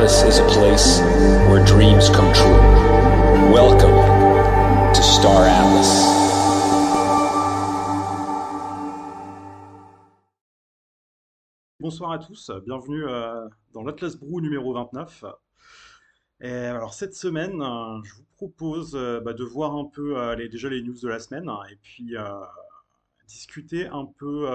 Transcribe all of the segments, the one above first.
Atlas is a place where dreams come true. Welcome to Star Atlas. Bonsoir à tous, bienvenue dans l'Atlas Brew numéro 29. Et alors cette semaine, je vous propose de voir un peu déjà les news de la semaine et puis discuter un peu,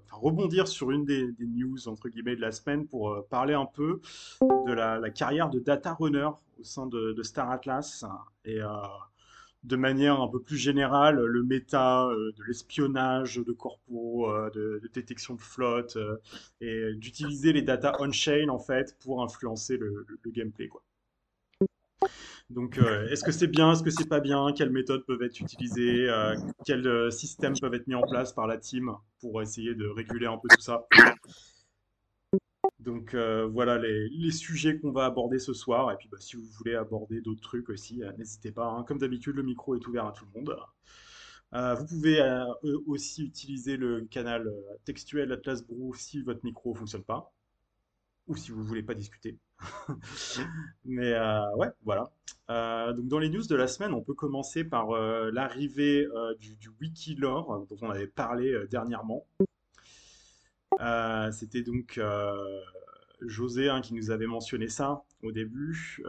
rebondir sur une des news entre guillemets de la semaine pour parler un peu de la carrière de Data Runner au sein de Star Atlas et de manière un peu plus générale le méta de l'espionnage de corpo, de détection de flotte et d'utiliser les data on-chain en fait pour influencer le gameplay quoi. Donc, est-ce que c'est bien, est-ce que c'est pas bien? Quelles méthodes peuvent être utilisées? Quels systèmes peuvent être mis en place par la team pour essayer de réguler un peu tout ça? Donc, voilà les sujets qu'on va aborder ce soir. Et puis, si vous voulez aborder d'autres trucs aussi, n'hésitez pas, hein. Comme d'habitude, le micro est ouvert à tout le monde. Vous pouvez aussi utiliser le canal textuel Atlas Brew si votre micro fonctionne pas ou si vous voulez pas discuter. Mais ouais, voilà. Donc dans les news de la semaine, on peut commencer par l'arrivée du Wikilore dont on avait parlé dernièrement. C'était donc José qui nous avait mentionné ça au début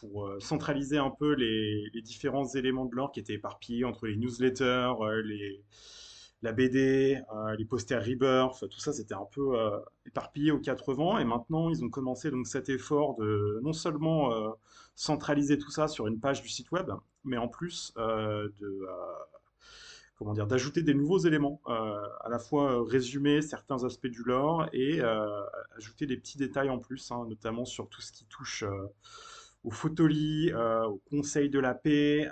pour centraliser un peu les différents éléments de lore qui étaient éparpillés entre les newsletters, la BD, les posters Rebirth, tout ça c'était un peu éparpillé aux quatre vents et maintenant ils ont commencé donc cet effort de non seulement centraliser tout ça sur une page du site web, mais en plus comment dire, d'ajouter des nouveaux éléments, à la fois résumer certains aspects du lore et ajouter des petits détails en plus, hein, notamment sur tout ce qui touche aux photolies, au Conseil de la paix.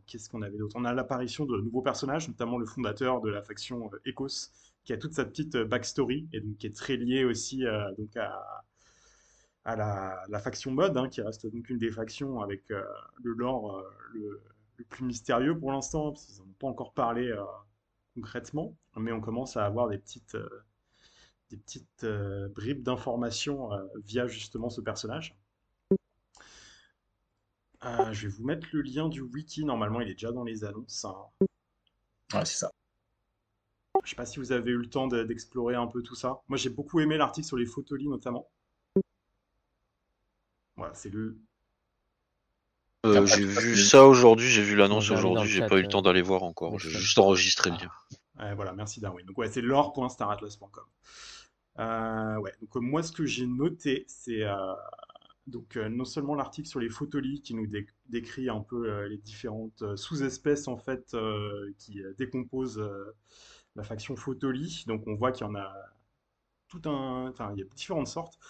Qu'est-ce qu'on avait d'autre? On a l'apparition de nouveaux personnages, notamment le fondateur de la faction Ecos, qui a toute sa petite backstory et donc qui est très lié aussi donc à la faction mode, qui reste donc une des factions avec le lore le plus mystérieux pour l'instant, parce qu'ils n'en ont pas encore parlé concrètement, mais on commence à avoir des petites bribes d'informations via justement ce personnage. Je vais vous mettre le lien du wiki, normalement il est déjà dans les annonces, hein. Ouais, c'est ça. Je sais pas si vous avez eu le temps d'explorer un peu tout ça. Moi j'ai beaucoup aimé l'article sur les photolies notamment. Voilà, c'est le... Après, J'ai tout ça, vu c'est ça aujourd'hui, j'ai vu Je l'annonce regardais dans aujourd'hui, le j'ai chat, pas eu le temps d'aller voir encore, j'ai Weston. juste enregistré le lien. Voilà, merci Darwin. Donc ouais, c'est lore.staratlas.com. Ouais, donc moi ce que j'ai noté, c'est donc non seulement l'article sur les photolies qui nous décrit un peu les différentes sous-espèces en fait qui décomposent la faction photolie. Donc on voit qu'il y en a enfin il y a différentes sortes,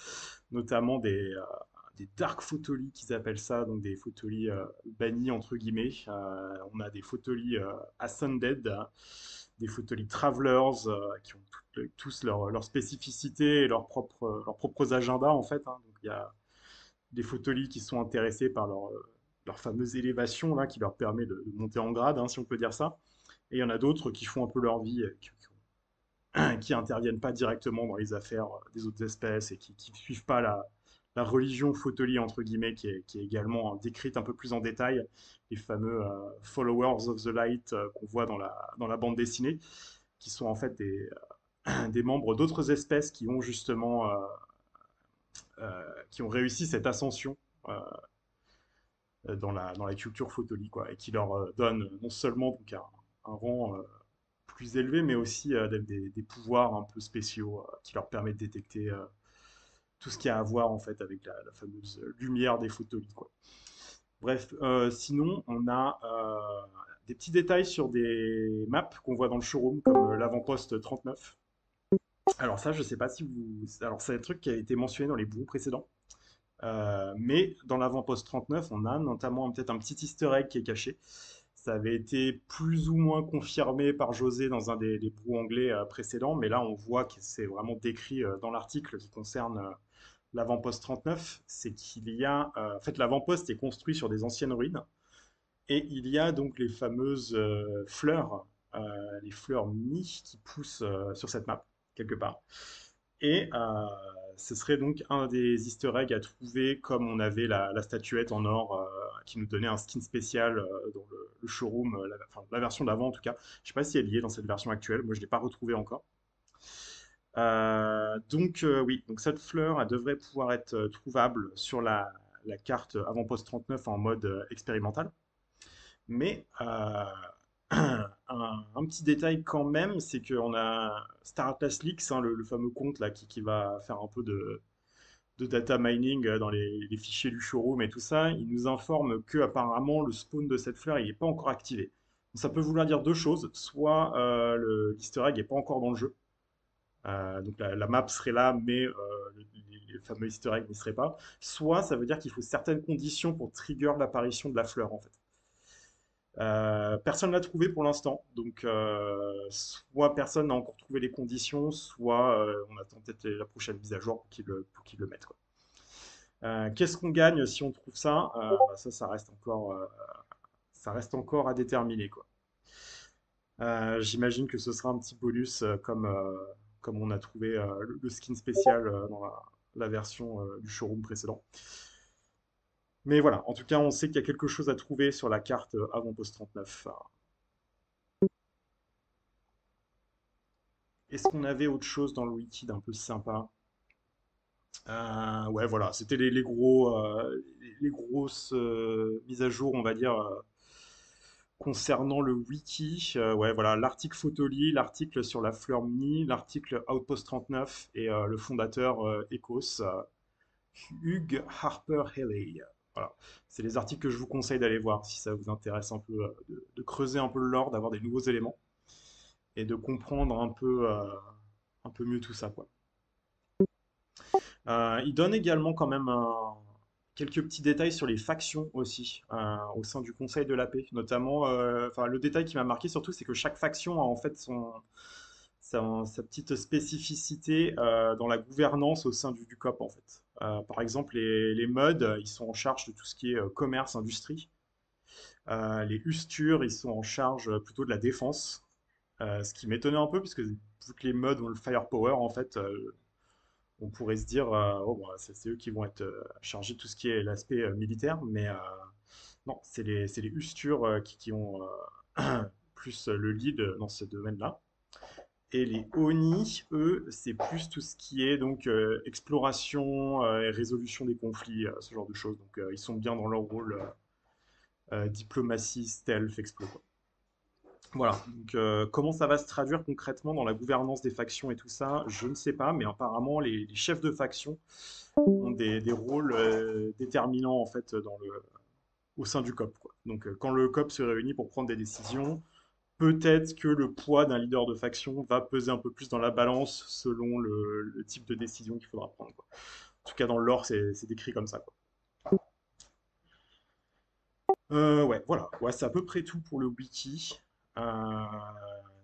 notamment des dark photolies qu'ils appellent ça, donc des photolies bannies entre guillemets. On a des photolies ascended, des photolies travelers qui ont tous leurs spécificités et leurs propres agendas en fait, hein. Donc il y a des photolies qui sont intéressés par leur fameuse élévation là, qui leur permet de monter en grade, si on peut dire ça. Et il y en a d'autres qui font un peu leur vie, qui interviennent pas directement dans les affaires des autres espèces et qui ne suivent pas la religion photolie entre guillemets qui est également décrite un peu plus en détail, les fameux followers of the light qu'on voit dans la bande dessinée, qui sont en fait des membres d'autres espèces qui ont justement qui ont réussi cette ascension dans la culture photolie, quoi, et qui leur donne non seulement donc, un rang plus élevé, mais aussi des pouvoirs un peu spéciaux qui leur permettent de détecter tout ce qu'il y a à voir en fait avec la fameuse lumière des photolies, quoi. Bref, sinon on a des petits détails sur des maps qu'on voit dans le showroom, comme l'avant-poste 39. Alors ça, je sais pas si vous... Alors c'est un truc qui a été mentionné dans les bouts précédents. Mais dans l'avant-poste 39, on a notamment peut-être un petit easter egg qui est caché. Ça avait été plus ou moins confirmé par José dans un des brous anglais précédents, mais là on voit que c'est vraiment décrit dans l'article qui concerne l'avant-poste 39. C'est qu'il y a... en fait, l'avant-poste est construit sur des anciennes ruines, et il y a donc les fameuses fleurs, les fleurs mini qui poussent sur cette map, quelque part. Et ce serait donc un des easter eggs à trouver, comme on avait la statuette en or qui nous donnait un skin spécial dans le showroom, enfin, la version d'avant en tout cas. Je sais pas si elle y est dans cette version actuelle, moi je l'ai pas retrouvée encore. Oui, donc cette fleur, elle devrait pouvoir être trouvable sur la carte Avant-Poste 39 en mode expérimental. Mais un petit détail quand même, c'est qu'on a Star Atlas Leaks, hein, le fameux compte là, qui va faire un peu de data mining dans les fichiers du showroom et tout ça. Il nous informe que apparemment le spawn de cette fleur n'est pas encore activé. Donc, ça peut vouloir dire deux choses. Soit l'easter egg n'est pas encore dans le jeu. Donc la map serait là, mais les fameux easter eggs n'y seraient pas. Soit ça veut dire qu'il faut certaines conditions pour trigger l'apparition de la fleur en fait. Personne ne l'a trouvé pour l'instant, donc soit personne n'a encore trouvé les conditions, soit on attend peut-être la prochaine mise à jour pour qu'ils le mettent, quoi. Qu'est-ce qu'on gagne si on trouve ça? Ça reste encore à déterminer, quoi. J'imagine que ce sera un petit bonus comme on a trouvé le skin spécial dans la version du showroom précédent. Mais voilà, en tout cas, on sait qu'il y a quelque chose à trouver sur la carte Avant-Poste 39. Est-ce qu'on avait autre chose dans le wiki d'un peu sympa? Ouais, voilà, c'était les grosses mises à jour, on va dire, concernant le wiki. Ouais, voilà, l'article Photoli, l'article sur la fleur mini, l'article Outpost 39 et le fondateur Ecos, Hugh Harper Haley. Voilà. C'est les articles que je vous conseille d'aller voir si ça vous intéresse un peu, de creuser un peu le lore, d'avoir des nouveaux éléments et de comprendre un peu mieux tout ça, quoi. Il donne également quand même quelques petits détails sur les factions aussi au sein du Conseil de la paix. Notamment, enfin, le détail qui m'a marqué surtout, c'est que chaque faction a en fait sa petite spécificité dans la gouvernance au sein du COP en fait. Par exemple, les MUD, ils sont en charge de tout ce qui est commerce, industrie. Les Usturs, ils sont en charge plutôt de la défense. Ce qui m'étonnait un peu, puisque vu que les MUD ont le firepower, en fait, on pourrait se dire, oh, bah, c'est eux qui vont être chargés de tout ce qui est l'aspect militaire, mais non, c'est les Usturs qui ont plus le lead dans ce domaine-là. Et les Oni, eux, c'est plus tout ce qui est donc exploration et résolution des conflits, ce genre de choses. Donc ils sont bien dans leur rôle diplomatie, stealth, explo, quoi. Voilà, donc comment ça va se traduire concrètement dans la gouvernance des factions et tout ça, je ne sais pas, mais apparemment les chefs de faction ont des rôles déterminants en fait au sein du COP, quoi. Donc quand le COP se réunit pour prendre des décisions, peut-être que le poids d'un leader de faction va peser un peu plus dans la balance selon le type de décision qu'il faudra prendre, quoi. En tout cas, dans le lore, c'est décrit comme ça, quoi. Ouais, voilà. Ouais, c'est à peu près tout pour le wiki. Euh,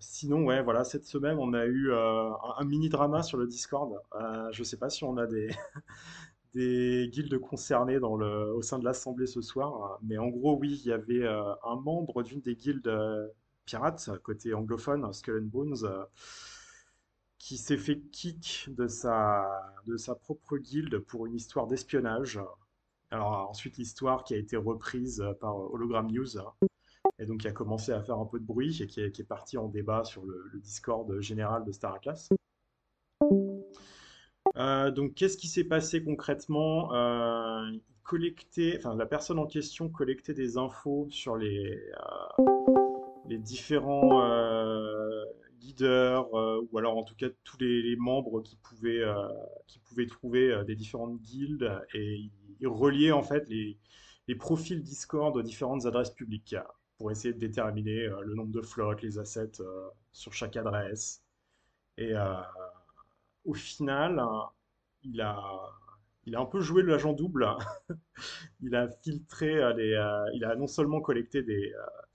Sinon, ouais, voilà, cette semaine, on a eu un mini-drama sur le Discord. Je sais pas si on a des guildes concernées au sein de l'Assemblée ce soir, mais en gros, oui, il y avait un membre d'une des guildes pirates, côté anglophone, Skull and Bones, qui s'est fait kick de sa propre guilde pour une histoire d'espionnage. Alors ensuite, l'histoire qui a été reprise par Hologram News, et donc qui a commencé à faire un peu de bruit et qui est parti en débat sur le Discord général de Star Atlas. Donc, qu'est-ce qui s'est passé concrètement? Enfin, la personne en question collectait des infos sur les différents leaders, ou alors en tout cas tous les membres qui pouvaient trouver des différentes guildes, et ils reliaient en fait les profils Discord aux différentes adresses publiques pour essayer de déterminer le nombre de flottes, les assets sur chaque adresse. Et au final, il a, il a un peu joué le l'agent double. Il a filtré il a non seulement collecté des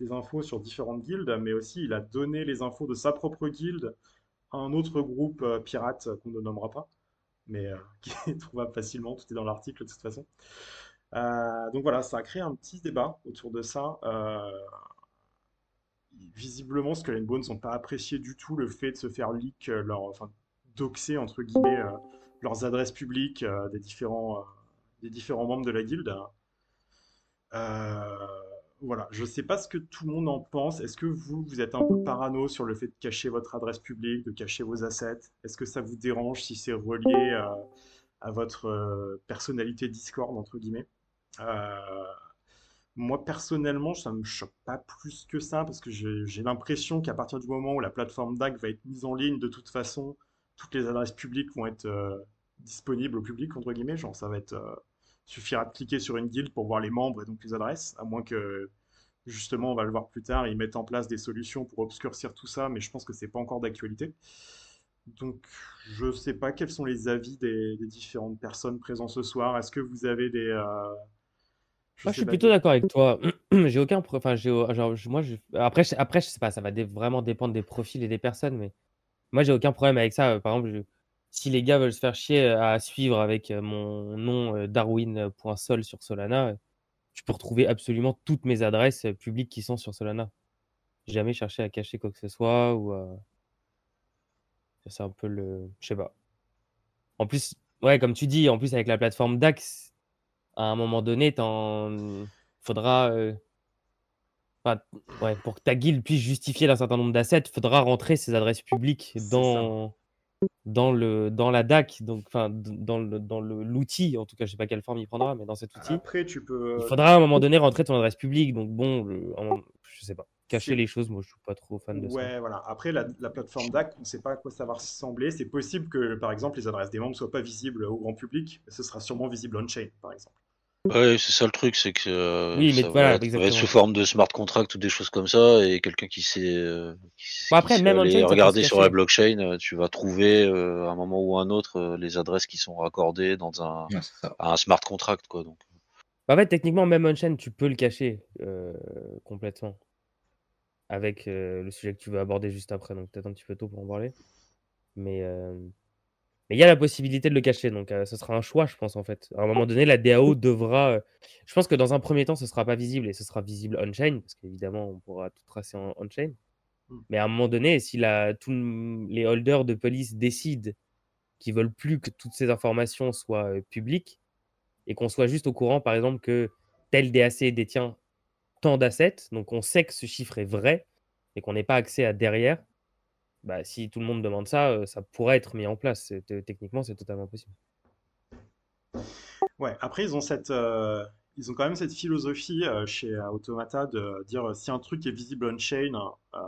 infos sur différentes guildes, mais aussi il a donné les infos de sa propre guilde à un autre groupe pirate qu'on ne nommera pas, mais qui est trouvable facilement, tout est dans l'article de toute façon. Donc voilà, ça a créé un petit débat autour de ça. Visiblement, Skull and Bones n'ont pas apprécié du tout le fait de se faire leak enfin, doxer, entre guillemets, leurs adresses publiques des différents membres de la guilde. Euh, voilà, je sais pas ce que tout le monde en pense. Est-ce que vous êtes un peu parano sur le fait de cacher votre adresse publique, de cacher vos assets? Est-ce que ça vous dérange si c'est relié à votre personnalité Discord, entre guillemets? Euh, Moi, personnellement, ça me choque pas plus que ça, parce que j'ai l'impression qu'à partir du moment où la plateforme DAC va être mise en ligne, de toute façon, toutes les adresses publiques vont être disponibles au public, entre guillemets. Genre, ça va être, suffira de cliquer sur une guilde pour voir les membres et donc les adresses, à moins que, justement, on va le voir plus tard, ils mettent en place des solutions pour obscurcir tout ça, mais je pense que c'est pas encore d'actualité. Donc, je sais pas quels sont les avis des différentes personnes présentes ce soir. Est-ce que vous avez je Moi, je sais suis pas, plutôt d'accord avec toi. J'ai aucun enfin, genre, moi, après, je sais pas, ça va vraiment dépendre des profils et des personnes, mais moi, j'ai aucun problème avec ça. Par exemple, si les gars veulent se faire chier à suivre avec mon nom darwin.sol sur Solana, tu peux retrouver absolument toutes mes adresses publiques qui sont sur Solana. J'ai jamais cherché à cacher quoi que ce soit ou c'est un peu le, je sais pas. En plus, ouais, comme tu dis, en plus avec la plateforme DAX, à un moment donné, faudra, enfin, ouais, pour que ta guilde puisse justifier d'un certain nombre d'assets, il faudra rentrer ces adresses publiques c'est ça. dans la DAC, donc enfin dans l'outil, en tout cas, je sais pas quelle forme il prendra, mais dans cet outil, Après, tu il peux. faudra à un moment donné rentrer ton adresse publique. Donc bon, je sais pas. Cacher C'est les choses, moi je suis pas trop fan de ça. Ouais, voilà. Après, la plateforme DAC, on ne sait pas à quoi ça va ressembler. C'est possible que, par exemple, les adresses des membres ne soient pas visibles au grand public, mais ce sera sûrement visible on-chain, par exemple. Ouais, c'est ça le truc, c'est que Oui, mais voilà, ça va être sous exactement. forme de smart contract ou des choses comme ça, et quelqu'un Bon, qui après, sait même aller on-chain, ça peut se regarder sur la cacher. blockchain, tu vas trouver à un moment ou un autre les adresses qui sont raccordées Ouais, c'est ça. à un smart contract, quoi. Donc, En fait, techniquement, même on-chain, tu peux le cacher complètement avec le sujet que tu veux aborder juste après. Donc peut-être un petit peu tôt pour en parler. Mais il y a la possibilité de le cacher. Donc ce sera un choix, je pense, en fait. À un moment donné, la DAO devra. Je pense que dans un premier temps, ce sera pas visible et ce sera visible on-chain, parce qu'évidemment, on pourra tout tracer en on-chain. Hmm. Mais à un moment donné, si tous les holders de police décident qu'ils veulent plus que toutes ces informations soient publiques et qu'on soit juste au courant, par exemple, que tel DAC détient tant d'assets, donc on sait que ce chiffre est vrai et qu'on n'ait pas accès à derrière, bah, si tout le monde demande ça, ça pourrait être mis en place. Techniquement, c'est totalement possible. Ouais, après, ils ont quand même cette philosophie chez Automata de dire si un truc est visible on-chain, euh,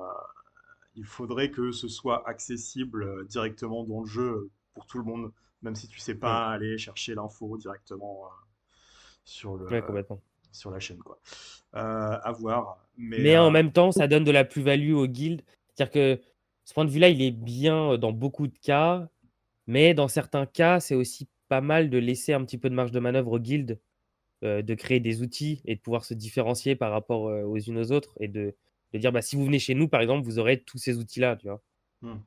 il faudrait que ce soit accessible directement dans le jeu pour tout le monde, même si tu sais Mm. pas aller chercher l'info directement sur Ouais, complètement. sur la chaîne, quoi. À voir. Mais en même temps, ça donne de la plus-value aux guildes. C'est-à-dire que ce point de vue-là, il est bien dans beaucoup de cas, mais dans certains cas, c'est aussi pas mal de laisser un petit peu de marge de manœuvre aux guildes, de créer des outils et de pouvoir se différencier par rapport aux unes aux autres et de dire, bah, si vous venez chez nous, par exemple, vous aurez tous ces outils-là, tu vois. Hmm.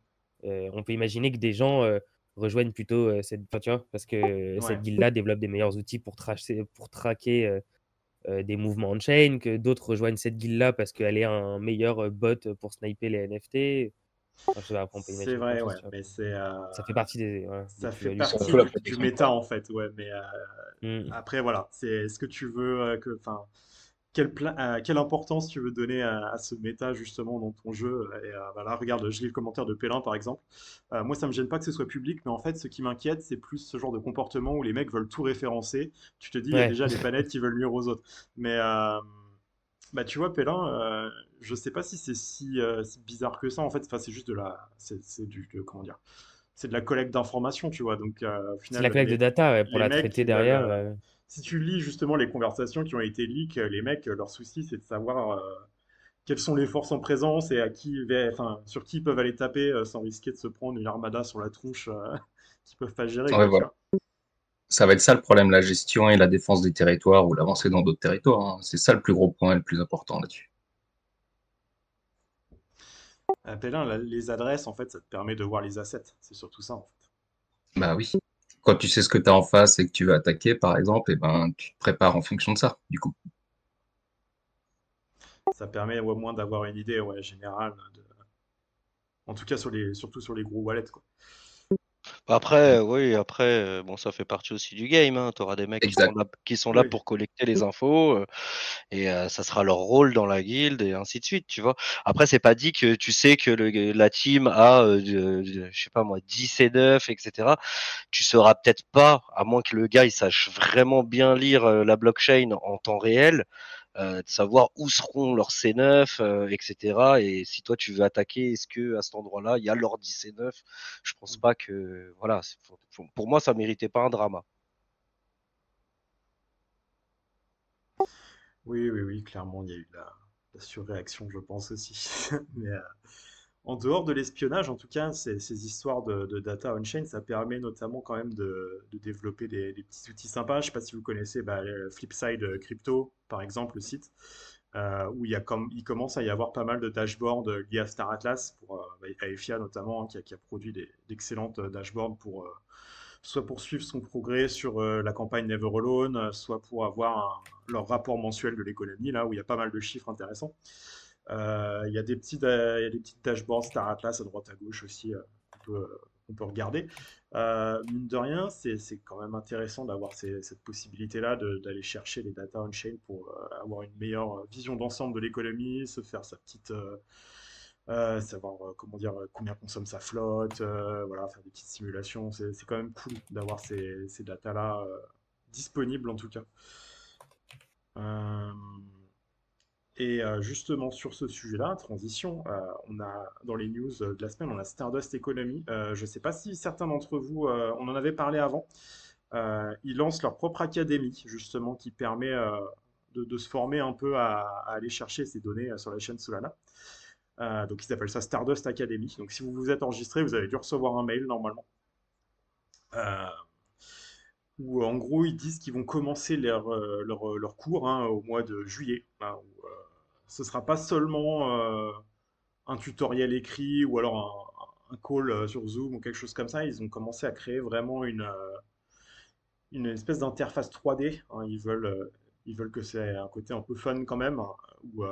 On peut imaginer que des gens rejoignent plutôt enfin, tu vois, parce que Ouais. cette guilde-là développe des meilleurs outils pour traquer des mouvements on-chain, que d'autres rejoignent cette guilde-là parce qu'elle est un meilleur bot pour sniper les NFT. Enfin, je sais pas, après, on peut C'est imaginer plein de vrai, choses, ouais, tu vois. mais Ça fait partie des ça fait plus-values. C'est un partie peu la du protection de méta points. en fait, ouais, mais Mm. après voilà, c'est est-ce que tu veux enfin, quelle importance tu veux donner à ce méta justement dans ton jeu? Et voilà, regarde, je lis le commentaire de Pélin par exemple. Moi, ça me gêne pas que ce soit public, mais en fait, ce qui m'inquiète, c'est plus ce genre de comportement où les mecs veulent tout référencer. Tu te dis, il y a Ouais. déjà des planètes qui veulent nuire aux autres. Mais bah, tu vois, Pélin, je sais pas si c'est si bizarre que ça en fait. Enfin, c'est juste comment dire, c'est de la collecte d'informations, tu vois. Donc, au C'est final, la collecte de data ouais, pour les la mecs, traiter ils veulent. derrière. Si tu lis justement les conversations qui ont été leaks, les mecs, leur souci, c'est de savoir quelles sont les forces en présence et enfin, sur qui ils peuvent aller taper sans risquer de se prendre une armada sur la tronche qu'ils peuvent pas gérer, Ouais, quoi, tu voilà. vois. Ça va être ça le problème, la gestion et la défense des territoires ou l'avancée dans d'autres territoires, hein. C'est ça le plus gros point et le plus important là-dessus. Pélin, les adresses, en fait, ça te permet de voir les assets. C'est surtout ça, en fait. Bah oui. Quand tu sais ce que tu as en face et que tu veux attaquer, par exemple, et ben, tu te prépares en fonction de ça, du coup. Ça permet au moins d'avoir une idée ouais, générale, en tout cas surtout sur les gros wallets, quoi. Après, oui, après, bon, ça fait partie aussi du game, hein. Tu auras des mecs Exact. qui sont là Oui. pour collecter les infos, et ça sera leur rôle dans la guilde et ainsi de suite, tu vois. Après, c'est pas dit que tu sais que la team a, je sais pas moi, 10 et 9, etc. Tu sauras peut-être pas, à moins que le gars il sache vraiment bien lire la blockchain en temps réel, de savoir où seront leurs C9, etc. Et si toi tu veux attaquer, est-ce que à cet endroit-là il y a l'ordi C9? Je pense pas que, voilà, pour moi ça méritait pas un drama. Oui, oui, oui, clairement, il y a eu de la surréaction, je pense aussi. Mais en dehors de l'espionnage, en tout cas, ces histoires de data on-chain, ça permet notamment quand même de développer des petits outils sympas. Je ne sais pas si vous connaissez Flipside Crypto, par exemple, le site, où il commence à y avoir pas mal de dashboards liés à Star Atlas, à EFIA notamment, hein, qui a produit d'excellentes dashboards soit pour suivre son progrès sur la campagne Never Alone, soit pour avoir leur rapport mensuel de l'économie, là où il y a pas mal de chiffres intéressants. Il y a il y a des petites dashboards Star Atlas à droite à gauche aussi qu'on peut regarder. Mine de rien, c'est quand même intéressant d'avoir cette possibilité-là d'aller chercher les data on-chain pour avoir une meilleure vision d'ensemble de l'économie, se faire sa petite, savoir comment dire combien consomme sa flotte, voilà, faire des petites simulations. C'est quand même cool d'avoir ces datas-là disponibles en tout cas. Euh, Justement sur ce sujet-là, transition, on a dans les news de la semaine, on a Stardust Economy. Je ne sais pas si certains d'entre vous, on en avait parlé avant. Ils lancent leur propre académie justement qui permet de se former un peu à aller chercher ces données sur la chaîne Solana. Donc ils appellent ça Stardust Academy. Donc si vous vous êtes enregistré, vous avez dû recevoir un mail normalement. Euh, Où en gros ils disent qu'ils vont commencer leur cours hein, au mois de juillet. Hein, où, ce sera pas seulement un tutoriel écrit ou alors un call sur Zoom ou quelque chose comme ça. Ils ont commencé à créer vraiment une espèce d'interface 3D. Hein. Ils veulent que c'est un côté un peu fun quand même, hein, où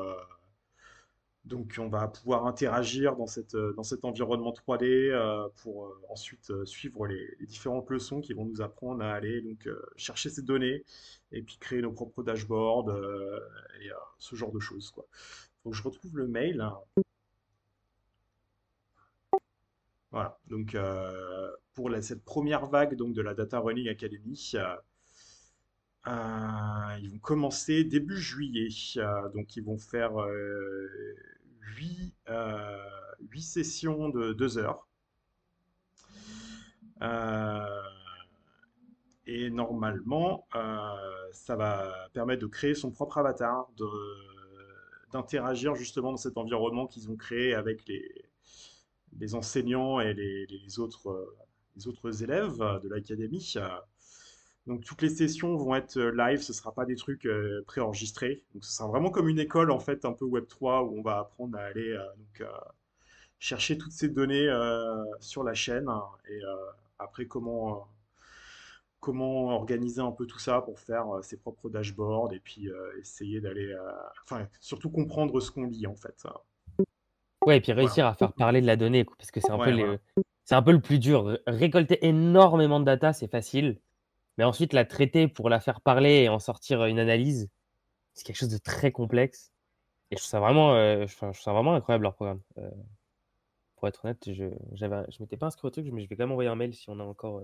donc on va pouvoir interagir dans cet environnement 3D pour ensuite suivre les différentes leçons qui vont nous apprendre à aller donc, chercher ces données et puis créer nos propres dashboards et ce genre de choses, quoi. Donc je retrouve le mail. Voilà, donc pour cette première vague donc, de la Data Running Academy, ils vont commencer début juillet. Donc ils vont faire 8 sessions de 2 heures. Euh, et normalement, ça va permettre de créer son propre avatar, d'interagir justement dans cet environnement qu'ils ont créé avec les enseignants et les autres élèves de l'académie. Donc toutes les sessions vont être live, ce ne sera pas des trucs préenregistrés. Donc ce sera vraiment comme une école en fait, un peu Web3 où on va apprendre à aller chercher toutes ces données sur la chaîne hein, et après comment organiser un peu tout ça pour faire ses propres dashboards et puis essayer d'aller, enfin surtout comprendre ce qu'on lit en fait. Ouais, et puis Voilà. réussir à faire parler de la donnée, quoi, parce que c'est un peu Ouais, voilà. c'est un peu le plus dur. Récolter énormément de data, c'est facile, mais ensuite la traiter pour la faire parler et en sortir une analyse, c'est quelque chose de très complexe. Et je trouve ça vraiment, je trouve ça vraiment incroyable leur programme. Pour être honnête, je m'étais pas inscrit au truc, mais je vais quand même envoyer un mail si on a encore,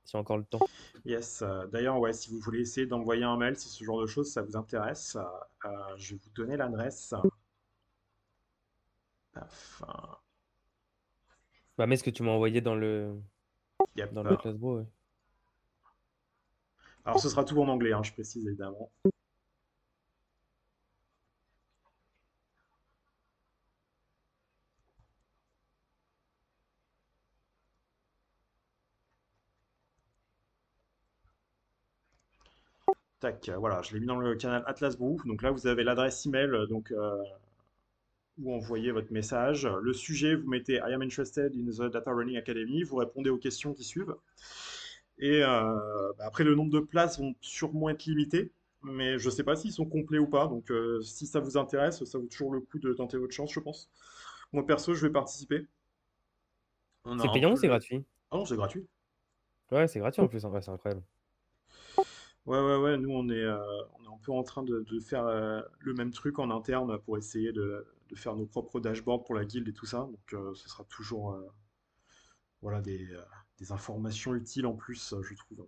si on a encore le temps. Yes. D'ailleurs, ouais, si vous voulez essayer d'envoyer un mail, si ce genre de choses ça vous intéresse, je vais vous donner l'adresse. Paf. Bah, mais ce que tu m'as envoyé Yep. dans le Classbro, ouais. Alors ce sera tout en anglais, hein, je précise évidemment. Tac, voilà, je l'ai mis dans le canal Atlas Brew. Donc là, vous avez l'adresse email donc, où envoyer votre message. Le sujet, vous mettez I am interested in the Data Running Academy. Vous répondez aux questions qui suivent. Et après, le nombre de places vont sûrement être limité. Mais je ne sais pas s'ils sont complets ou pas. Donc si ça vous intéresse, ça vaut toujours le coup de tenter votre chance, je pense. Moi, perso, je vais participer. On a C'est un payant ou peu c'est gratuit? Ah non, c'est gratuit. Ouais, c'est gratuit en plus, ouais, c'est incroyable. Ouais, nous on est un peu en train de faire le même truc en interne pour essayer de faire nos propres dashboards pour la guilde et tout ça. Donc ce sera toujours voilà, des informations utiles en plus, je trouve.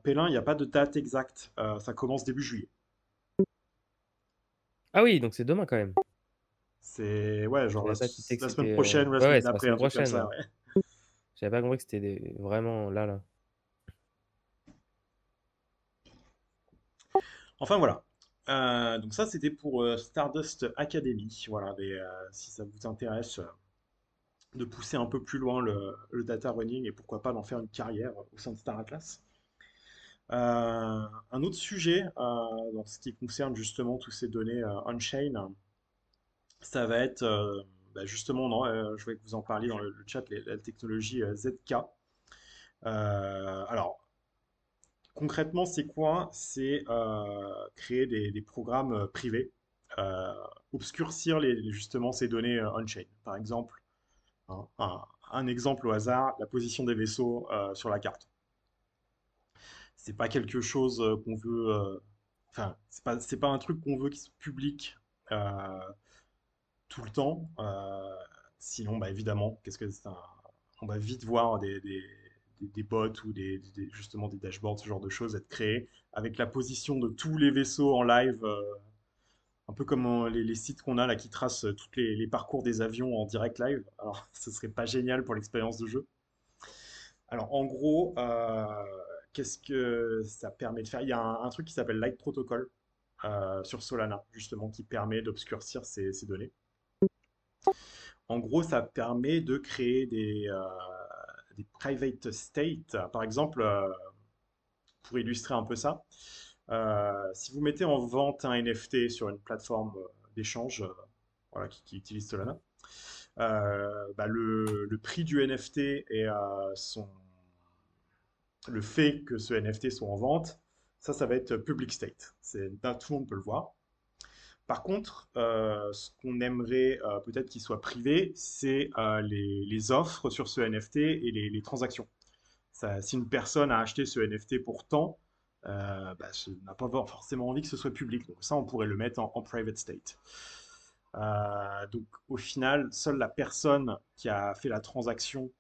Pélin, il n'y a pas de date exacte. Ça commence début juillet. Ah oui, donc c'est demain quand même. C'est ouais, Je genre savais pas que la semaine c'était. prochaine ou la Ouais, semaine ouais, c'est la d'après, un semaine truc comme prochaine. ça, Ouais. ouais. J'avais pas compris que c'était vraiment là, là. Enfin voilà. Donc ça, c'était pour Stardust Academy. Voilà, si ça vous intéresse de pousser un peu plus loin le data running et pourquoi pas d'en faire une carrière au sein de Star Atlas. Un autre sujet dans ce qui concerne justement toutes ces données on-chain, ça va être justement, non, je voulais que vous en parliez dans le chat, la technologie ZK. Alors, concrètement, c'est quoi? C'est créer des programmes privés, euh, obscurcir justement ces données on-chain. Par exemple, hein, un exemple au hasard, la position des vaisseaux sur la carte. C'est pas quelque chose qu'on veut. Enfin, c'est pas un truc qu'on veut qui soit public euh, tout le temps. Sinon, bah, évidemment, qu'est-ce que c'est on va vite voir des bots ou justement des dashboards, ce genre de choses être créés avec la position de tous les vaisseaux en live, un peu comme les sites qu'on a là qui tracent tous les parcours des avions en direct live. Alors, ce serait pas génial pour l'expérience de jeu. Alors, en gros, qu'est-ce que ça permet de faire? Il y a un truc qui s'appelle Light Protocol sur Solana, justement, qui permet d'obscurcir ces données. En gros, ça permet de créer des private states. Par exemple, pour illustrer un peu ça, si vous mettez en vente un NFT sur une plateforme d'échange voilà, qui utilise Solana, le prix du NFT et le fait que ce NFT soit en vente, ça va être public state. Tout le monde peut le voir. Par contre, ce qu'on aimerait peut-être qu'il soit privé, c'est les offres sur ce NFT et les transactions. Si une personne a acheté ce NFT pour tant, n'a pas forcément envie que ce soit public. Donc ça, on pourrait le mettre en private state. Donc au final, seule la personne qui a fait la transaction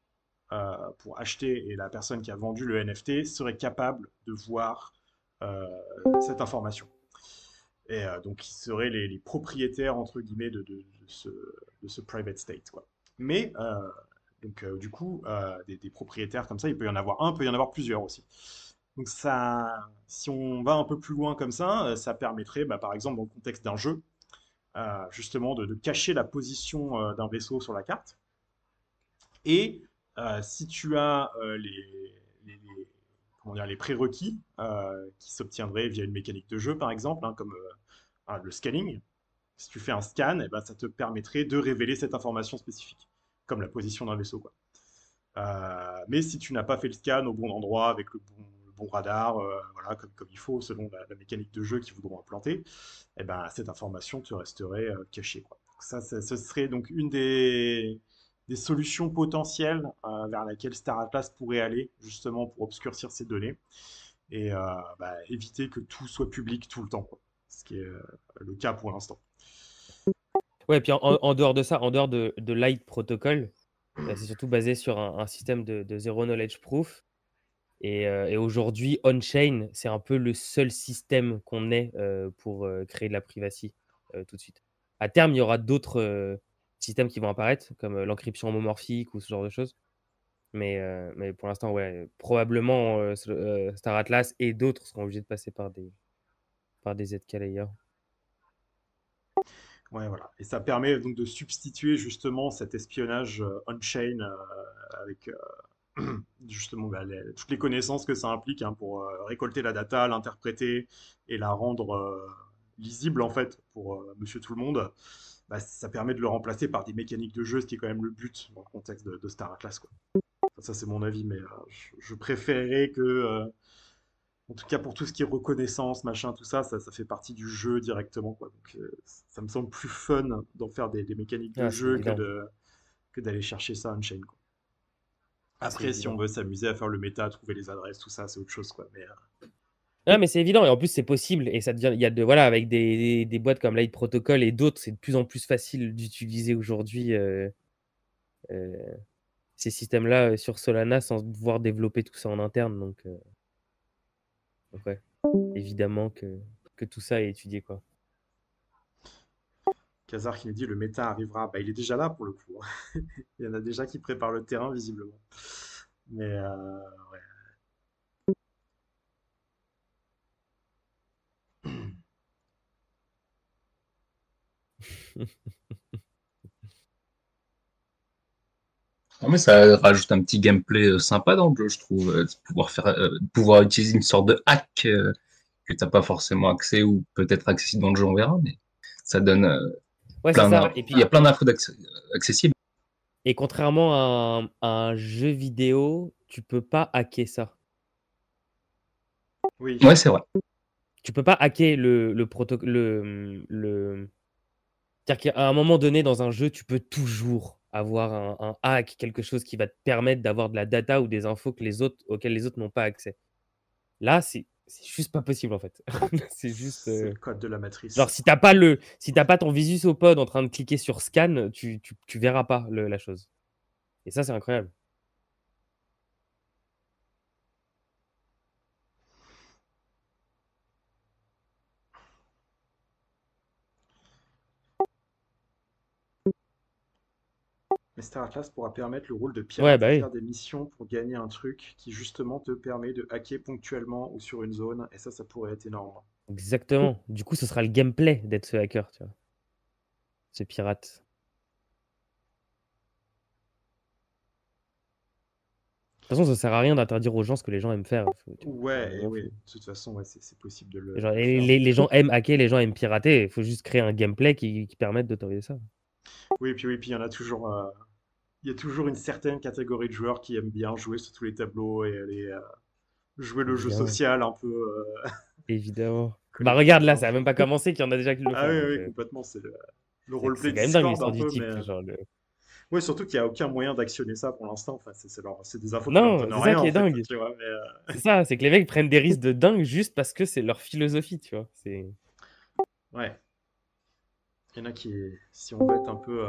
pour acheter et la personne qui a vendu le NFT serait capable de voir cette information. Et donc, ils seraient les propriétaires, entre guillemets, de ce private state, quoi. Mais, du coup, des propriétaires comme ça, il peut y en avoir un, il peut y en avoir plusieurs aussi. Donc, si on va un peu plus loin comme ça permettrait, par exemple, dans le contexte d'un jeu, justement, de cacher la position d'un vaisseau sur la carte. Et si tu as comment dire, les prérequis qui s'obtiendraient via une mécanique de jeu, par exemple, hein, comme le scanning. Si tu fais un scan, ça te permettrait de révéler cette information spécifique, comme la position d'un vaisseau, quoi. Mais si tu n'as pas fait le scan au bon endroit, avec le bon radar, voilà, comme il faut, selon la mécanique de jeu qu'ils voudront implanter, cette information te resterait cachée, quoi. Ce serait donc une des solutions potentielles vers laquelle Star Atlas pourrait aller, justement pour obscurcir ces données et éviter que tout soit public tout le temps, quoi. Ce qui est le cas pour l'instant. Ouais, puis en dehors de ça, en dehors de Light Protocol, c'est surtout basé sur un système de Zero Knowledge Proof. Et aujourd'hui, on-chain, c'est un peu le seul système qu'on ait pour créer de la privacy tout de suite. À terme, il y aura d'autres systèmes qui vont apparaître, comme l'encryption homomorphique ou ce genre de choses. Mais pour l'instant, ouais, probablement Star Atlas et d'autres seront obligés de passer par des ZK layers. Ouais, voilà. Et ça permet donc de substituer justement cet espionnage on-chain avec justement toutes les connaissances que ça implique hein, pour récolter la data, l'interpréter et la rendre lisible en fait pour Monsieur Tout le Monde. Ça permet de le remplacer par des mécaniques de jeu, ce qui est quand même le but dans le contexte de Star Atlas, quoi. Enfin, ça c'est mon avis, mais je préférerais que en tout cas, pour tout ce qui est reconnaissance, machin, tout ça, ça fait partie du jeu directement, quoi. Donc, ça me semble plus fun d'en faire des mécaniques de Ah, c'est jeu évident. que d'aller chercher ça on-chain, quoi. Après, si on évident. veut s'amuser à faire le méta, à trouver les adresses, tout ça, c'est autre chose, quoi. Mais Non, mais c'est évident et en plus, c'est possible et ça devient il y a voilà, avec des boîtes comme Light Protocol et d'autres, c'est de plus en plus facile d'utiliser aujourd'hui, ces systèmes-là, sur Solana sans devoir développer tout ça en interne donc ouais, évidemment que tout ça est étudié, quoi. Kazar qui nous dit le méta arrivera. Bah, il est déjà là pour le coup. Il y en a déjà qui préparent le terrain, visiblement. Mais ouais. Non, mais ça rajoute un petit gameplay sympa dans le jeu, je trouve, de pouvoir utiliser une sorte de hack que t'as pas forcément accès ou peut-être accessible dans le jeu, on verra, mais ça donne Ouais, c'est ça et il y a puis plein d'infos accessibles. et contrairement à un jeu vidéo, tu peux pas hacker ça. Oui. Ouais, c'est vrai. Tu peux pas hacker le protocole c'est-à-dire qu'à un moment donné dans un jeu, tu peux toujours avoir un hack, quelque chose qui va te permettre d'avoir de la data ou des infos auxquelles les autres n'ont pas accès. Là, c'est juste pas possible en fait. C'est juste C'est le code de la matrice. genre si t'as pas ton Visus au pod en train de cliquer sur scan, tu verras pas la chose. Et ça, c'est incroyable. Mais Star Atlas pourra permettre le rôle de Ouais, pirate bah et oui. faire des missions pour gagner un truc qui justement te permet de hacker ponctuellement ou sur une zone. Et ça pourrait être énorme. Exactement. Du coup, ce sera le gameplay d'être ce hacker, tu vois. Ce pirate. De toute façon, ça sert à rien d'interdire aux gens ce que les gens aiment faire. Ouais, et On oui. fout. De toute façon, ouais, c'est possible de Genre, de le faire. les gens aiment hacker, les gens aiment pirater. Il faut juste créer un gameplay qui permette d'autoriser ça. Oui, puis il y en a toujours. Il y a toujours une certaine catégorie de joueurs qui aiment bien jouer sur tous les tableaux et aller jouer le jeu Évidemment. social un peu. Évidemment. Bah Collecter regarde des là, ça a infos. même pas commencé qu'il y en a déjà qui le Ah font. oui, Donc, oui, complètement. C'est le c'est roleplay quand même dingue Discord l'histoire un du peu, type. mais. Genre, Oui, surtout qu'il n'y a aucun moyen d'actionner ça pour l'instant. Enfin, c'est des infos qui leur non, donnent c'est ça rien, qui en est fait, dingue. tu vois. Mais, C'est ça, c'est que les mecs prennent des risques de dingue juste parce que c'est leur philosophie, tu vois. ouais. Il y en a qui, si on veut être un peu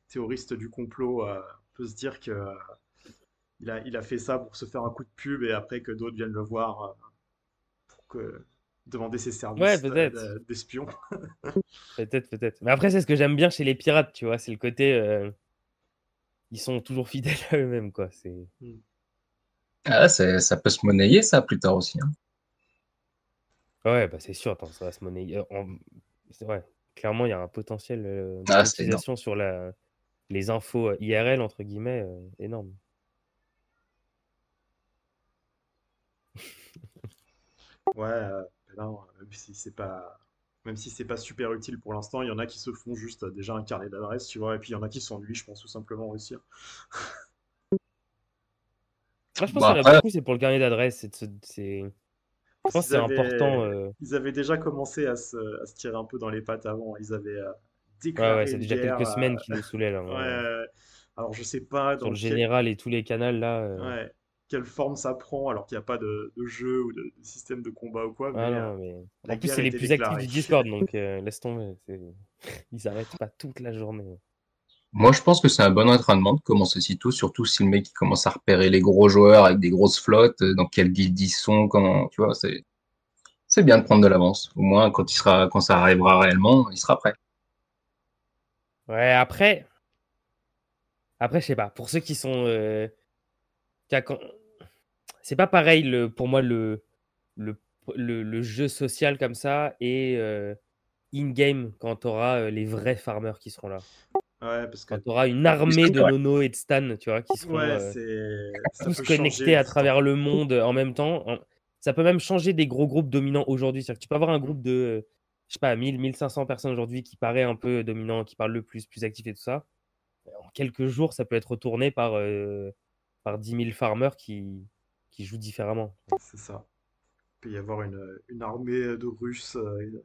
théoriste du complot, on peut se dire que il a fait ça pour se faire un coup de pub et après que d'autres viennent le voir pour demander ses Ouais, services peut-être. d'espion. Peut-être. Mais après, c'est ce que j'aime bien chez les pirates, tu vois. C'est le côté. Ils sont toujours fidèles à eux-mêmes, quoi. Ah, ça peut se monnayer, ça, plus tard aussi, hein. Ouais, bah c'est sûr, attends, ça va se monnayer. Ouais, clairement, il y a un potentiel Ah, c'est énorme. d'utilisation sur les infos IRL, entre guillemets, énorme. Ouais, non, même si c'est pas super utile pour l'instant, il y en a qui se font juste déjà un carnet d'adresses, tu vois, et puis il y en a qui s'ennuient, je pense, tout simplement aussi. Moi, je pense Bon, qu'il y en a après, beaucoup, c'est pour le carnet d'adresse. Je pense que c'est important. Ils avaient déjà commencé à se tirer un peu dans les pattes avant. Ils avaient Ouais, déclaré ça une fait déjà guerre. quelques semaines qu'ils nous soulaient, là. Ouais, alors je sais pas Sur dans le général et tous les canals, là. ouais, quelle forme ça prend, alors qu'il n'y a pas de jeu ou de système de combat ou quoi, Ah mais non, mais. la En plus, guerre c'est les était plus actifs déclarée. du Discord, donc laisse tomber. Ils arrêtent pas toute la journée. moi, je pense que c'est un bon entraînement de commencer si tôt, surtout si le mec il commence à repérer les gros joueurs avec des grosses flottes, dans quelle guilde ils sont, comment, tu vois, c'est bien de prendre de l'avance. Au moins, quand ça arrivera réellement, il sera prêt. Ouais, après, je sais pas. Pour ceux qui sont. Tu vois, c'est pas pareil, pour moi, le, le jeu social comme ça et in-game quand tu auras les vrais farmers qui seront là. Ouais, parce que Quand tu auras une Oui, ça, armée c'est de vrai. Nono et de Stan, tu vois, qui seront ouais, ça tous peut changer connectés à l'instant. travers le monde en même temps. Ça peut même changer des gros groupes dominants aujourd'hui. C'est-à-dire que tu peux avoir un groupe de, je sais pas, 1000, 1500 personnes aujourd'hui qui paraît un peu dominant, qui parle le plus actif et tout ça. En quelques jours, ça peut être retourné par 10 000 farmers qui jouent différemment. C'est ça. Il peut y avoir une armée de Russes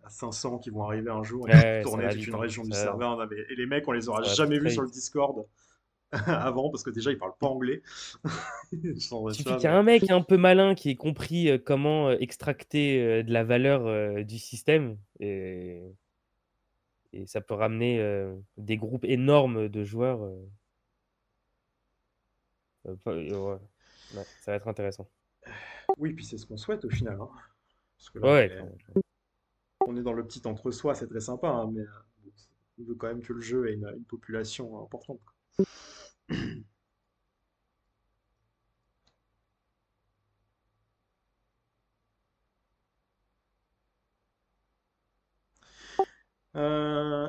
à 500 qui vont arriver un jour et Ouais, ça tourner va toute vite, une hein. région du serveur. Non, et les mecs, on les aura Ça va jamais vus très sur le vite. Discord. avant, parce que déjà, ils parlent pas anglais. Il suffit qu'il y ait un mec un peu malin qui ait compris comment extracter de la valeur du système et ça peut ramener des groupes énormes de joueurs. Ouais. Ouais, ça va être intéressant. Oui, puis c'est ce qu'on souhaite au final, hein. Parce que là, Ouais, clairement. on est dans le petit entre-soi, c'est très sympa, hein, mais bon, on veut quand même que le jeu ait une population importante.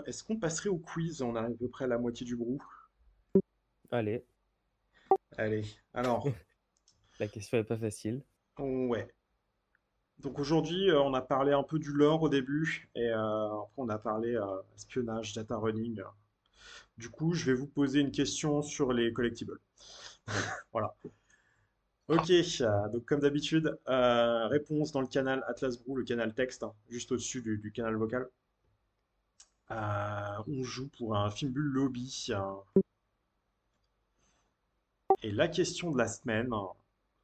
Est-ce qu'on passerait au quiz? On arrive à peu près à la moitié du brou. Allez, Allez, alors, la question est pas facile. ouais. Donc aujourd'hui, on a parlé un peu du lore au début, et après on a parlé espionnage, data running. Du coup, je vais vous poser une question sur les collectibles. Voilà. Ok, donc comme d'habitude, réponse dans le canal Atlas Brew, le canal texte, hein, juste au-dessus du canal vocal. On joue pour un Fimbul Lobby. Et la question de la semaine,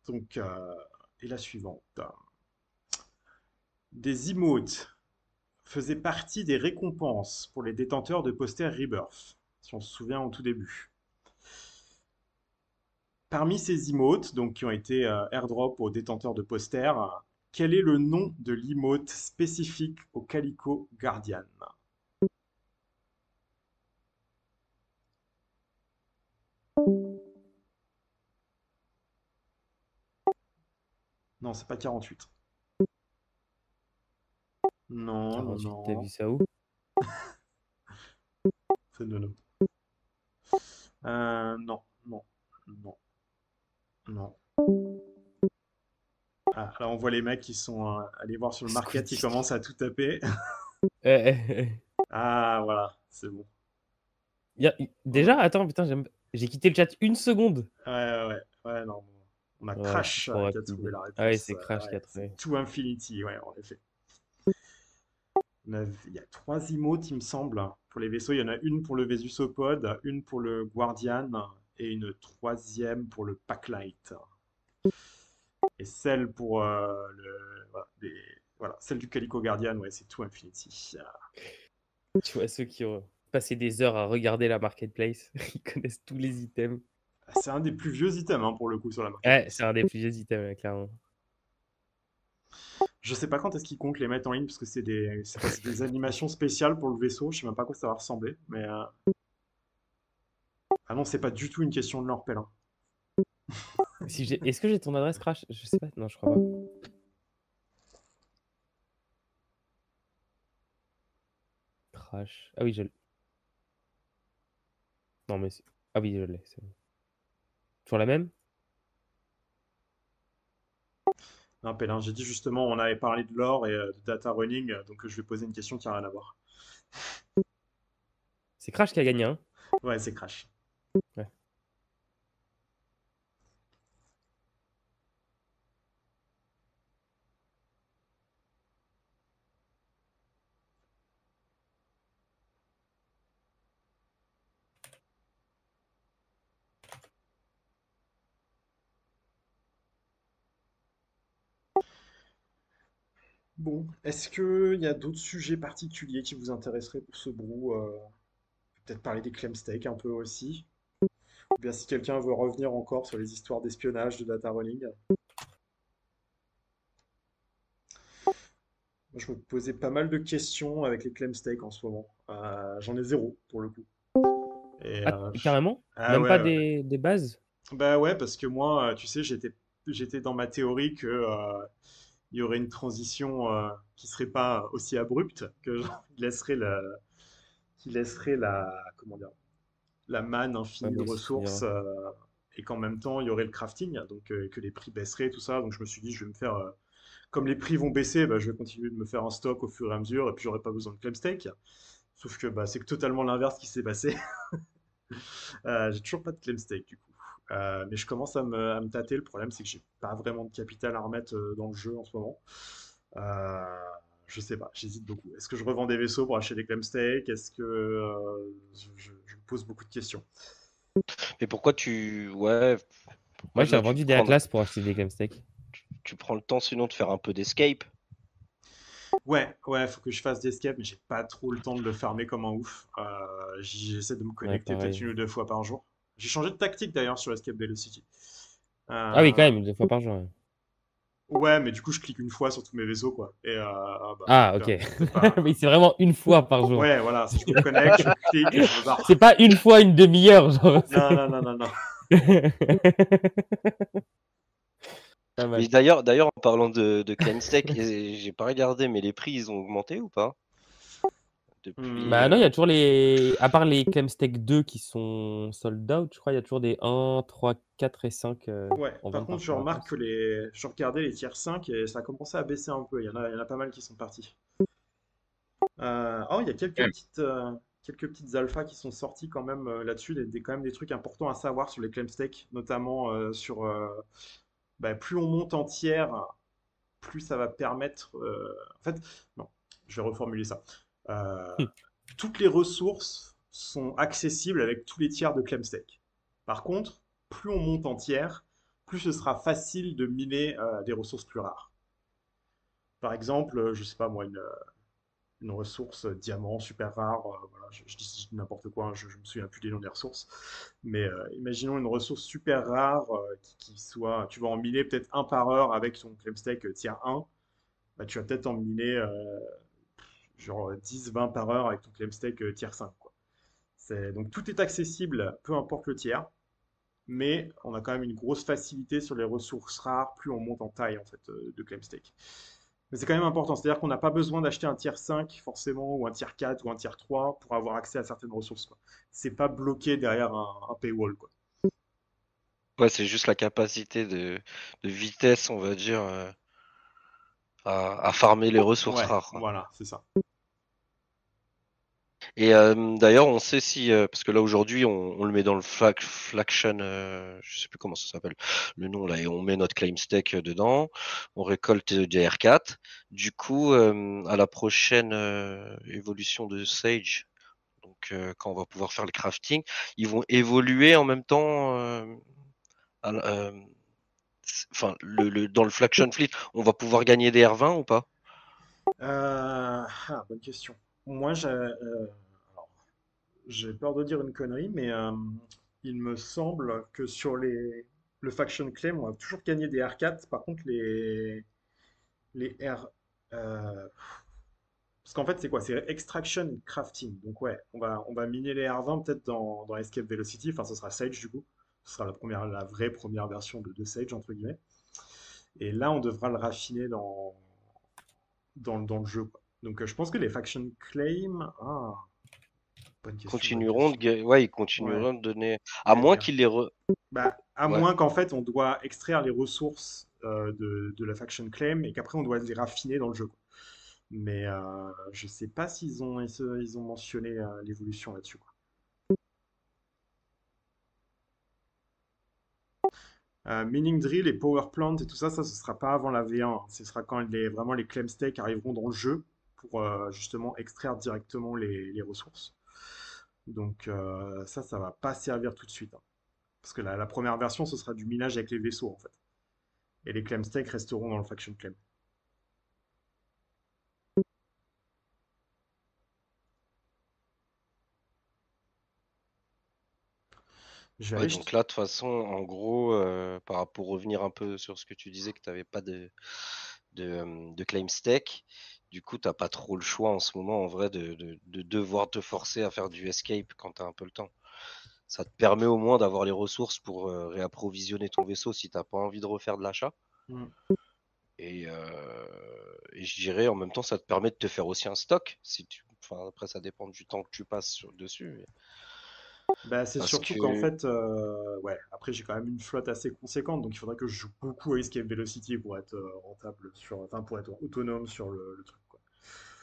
donc, est la suivante. Des emotes faisaient partie des récompenses pour les détenteurs de posters Rebirth, si on se souvient au tout début. Parmi ces emotes, donc qui ont été airdrop aux détenteurs de posters, quel est le nom de l'emote spécifique au Calico Guardian? Non, c'est pas 48. Non, non, 48, t'as vu non. ça où? C'est de nous. Non, non, non, non. Ah, là, on voit les mecs qui sont allés voir sur le market, ils Squeezie. commencent à tout taper. Euh, Ah, voilà, c'est bon. Déjà, attends, putain, j'ai quitté le chat une seconde. Ouais, ouais, ouais, ouais, non. On a Ouais, c'est Crash trop qui a trouvé rapide. la Ah ouais, réponse. c'est Crash qui Ouais, a c'est trouvé. tout Infinity, ouais, en effet. Il y a trois emotes, il me semble. Pour les vaisseaux, il y en a une pour le Vesusopod, une pour le Guardian et une troisième pour le Packlight. Et celle pour voilà, voilà, celle du Calico Guardian, ouais, c'est tout Infinity. Tu vois, ceux qui ont passé des heures à regarder la marketplace, ils connaissent tous les items. C'est un des plus vieux items hein, pour le coup sur la Ouais, c'est marketplace. un des plus vieux items, clairement. Je sais pas quand est-ce qu'ils comptent les mettre en ligne parce que c'est quoi, c'est des animations spéciales pour le vaisseau. Je sais même pas à quoi ça va ressembler. Mais ah non, c'est pas du tout une question de leur pelle, hein. Est-ce que j'ai ton adresse Crash? Je sais pas. Non, je crois pas. Crash. Ah oui, je l'ai. Non, mais ah oui, je l'ai. C'est bon. Toujours la même? Non, pelle, hein. J'ai dit justement, on avait parlé de l'or et de data running, donc je vais poser une question qui a rien à voir. C'est Crash qui a gagné, hein? Ouais, c'est Crash. Ouais. Bon, est-ce qu'il y a d'autres sujets particuliers qui vous intéresseraient pour ce brou? Peut-être parler des clemsteak un peu aussi. Ou bien si quelqu'un veut revenir encore sur les histoires d'espionnage, de data running. Moi, je me posais pas mal de questions avec les clemsteak en ce moment. J'en ai zéro pour le coup. Et, Ah, carrément? Ah Même ouais, pas ouais. des bases? Bah ouais, parce que moi, tu sais, j'étais dans ma théorie que il y aurait une transition qui serait pas aussi abrupte, que genre, qui laisserait comment dire, la manne Ouais, infinie de moi aussi, tu me ressources diras. et qu'en même temps il y aurait le crafting, donc que les prix baisseraient, tout ça. Donc je me suis dit, je vais me faire, comme les prix vont baisser, bah, je vais continuer de me faire un stock au fur et à mesure, et puis j'aurai pas besoin de claim stake. Sauf que bah, c'est totalement l'inverse qui s'est passé. J'ai toujours pas de claim stake du coup. Mais je commence à me tâter. Le problème, c'est que j'ai pas vraiment de capital à remettre dans le jeu en ce moment. Euh, je sais pas, j'hésite beaucoup. Est-ce que je revends des vaisseaux pour acheter des claim stake? Est-ce que je me pose beaucoup de questions. Mais pourquoi ouais, pourquoi Moi, j'ai là revendu des Atlas pour acheter des Claimsteak. tu prends le temps sinon de faire un peu d'escape? Ouais, ouais, faut que je fasse d'escape, mais j'ai pas trop le temps de le farmer comme un ouf. J'essaie de me Ouais, connecter peut-être pareil. 1 ou 2 fois par jour. J'ai changé de tactique d'ailleurs sur Escape Velocity. Ah oui, quand Euh, même, 2 fois par jour. Ouais. ouais, mais du coup, je clique 1 fois sur tous mes vaisseaux, quoi. Et bah, Ah, ok. peut-être pas. Mais c'est vraiment 1 fois par jour. Ouais, voilà, si je me connecte, je clique et je me C'est barre. pas 1 fois une demi-heure, genre. Non, non, non, non, non. Pas Mais mal. d'ailleurs, en parlant de Claimsteak, j'ai pas regardé, mais les prix, ils ont augmenté ou pas? Depuis. Bah non, il y a toujours les. À part les Claimsteak 2 qui sont sold out, je crois, il y a toujours des 1, 3, 4 et 5 Ouais, en par vente contre, par je remarque que Atlas. je regardais les tiers 5 et ça a commencé à baisser un peu. Il y en a pas mal qui sont partis. Oh, il y a Ouais. quelques petites alphas qui sont sorties quand même là-dessus, quand même des trucs importants à savoir sur les claimstakes, notamment sur bah, plus on monte en tiers, plus ça va permettre. En fait, non, je vais reformuler ça. Euh, Toutes les ressources sont accessibles avec tous les tiers de claimstake. Par contre, plus on monte en tiers, plus ce sera facile de miner des ressources plus rares. Par exemple, je sais pas moi, une ressource diamant super rare. Voilà, je dis n'importe quoi, hein, je me souviens plus des noms des ressources. Mais imaginons une ressource super rare qui soit, tu vas en miner peut-être 1 par heure avec ton claimstake tier 1. Bah, tu vas peut-être en miner genre 10-20 par heure avec ton claimstake tier 5, quoi. Donc tout est accessible, peu importe le tiers, mais on a quand même une grosse facilité sur les ressources rares, plus on monte en taille en fait de claimstake. Mais c'est quand même important, c'est-à-dire qu'on n'a pas besoin d'acheter un tier 5 forcément, ou un tier 4 ou un tier 3 pour avoir accès à certaines ressources, quoi. C'est pas bloqué derrière un paywall, quoi. Ouais, c'est juste la capacité de vitesse, on va dire, à farmer les ressources Ouais, rares, quoi. voilà, c'est ça. Et d'ailleurs, on sait si, parce que là aujourd'hui, on le met dans le Flaction, je sais plus comment ça s'appelle, le nom là, et on met notre claim stack dedans, on récolte des R4. Du coup, à la prochaine évolution de Sage, donc quand on va pouvoir faire le crafting, ils vont évoluer en même temps. À l- euh, Enfin, dans le Flaction Fleet, on va pouvoir gagner des R20 ou pas? Bonne question. Moi, alors, j'ai peur de dire une connerie, mais il me semble que sur le Faction Claim, on va toujours gagner des R4. Par contre, les R. Parce qu'en fait, c'est quoi? C'est Extraction et Crafting. Donc, ouais, on va miner les R20 peut-être dans Escape Velocity. Enfin, ce sera Sage du coup. Ce sera la vraie première version de Sage, entre guillemets. Et là, on devra le raffiner dans le jeu, quoi. Donc, je pense que les Faction Claim. Ah, bonne question, bonne question. Ouais, ils Ouais, continueront de donner, à moins gagner. qu'ils les Bah, à ouais. moins qu'en fait, on doit extraire les ressources de la Faction Claim et qu'après, on doit les raffiner dans le jeu, quoi. Mais je sais pas s'ils ont mentionné l'évolution là-dessus, quoi. Mining Drill et Power Plant et tout ça, ce sera pas avant la V1, hein. Ce sera quand vraiment les claim stakes arriveront dans le jeu pour justement extraire directement les ressources. Donc ça va pas servir tout de suite, hein. Parce que la première version, ce sera du minage avec les vaisseaux en fait. Et les claim stakes resteront dans le faction claim. Je vais Ouais, aller. donc là, de toute façon, en gros, pour revenir un peu sur ce que tu disais, que tu n'avais pas de claim stake, du coup, tu n'as pas trop le choix en ce moment, en vrai, de devoir te forcer à faire du escape quand tu as un peu le temps. Ça te permet au moins d'avoir les ressources pour réapprovisionner ton vaisseau si tu n'as pas envie de refaire de l'achat. Hmm. Et je dirais, en même temps, ça te permet de te faire aussi un stock. Enfin, après, ça dépend du temps que tu passes dessus. Bah, c'est Parce surtout qu'en que fait, ouais, après j'ai quand même une flotte assez conséquente, donc il faudrait que je joue beaucoup à Escape Velocity pour être rentable enfin pour être autonome sur le truc, quoi.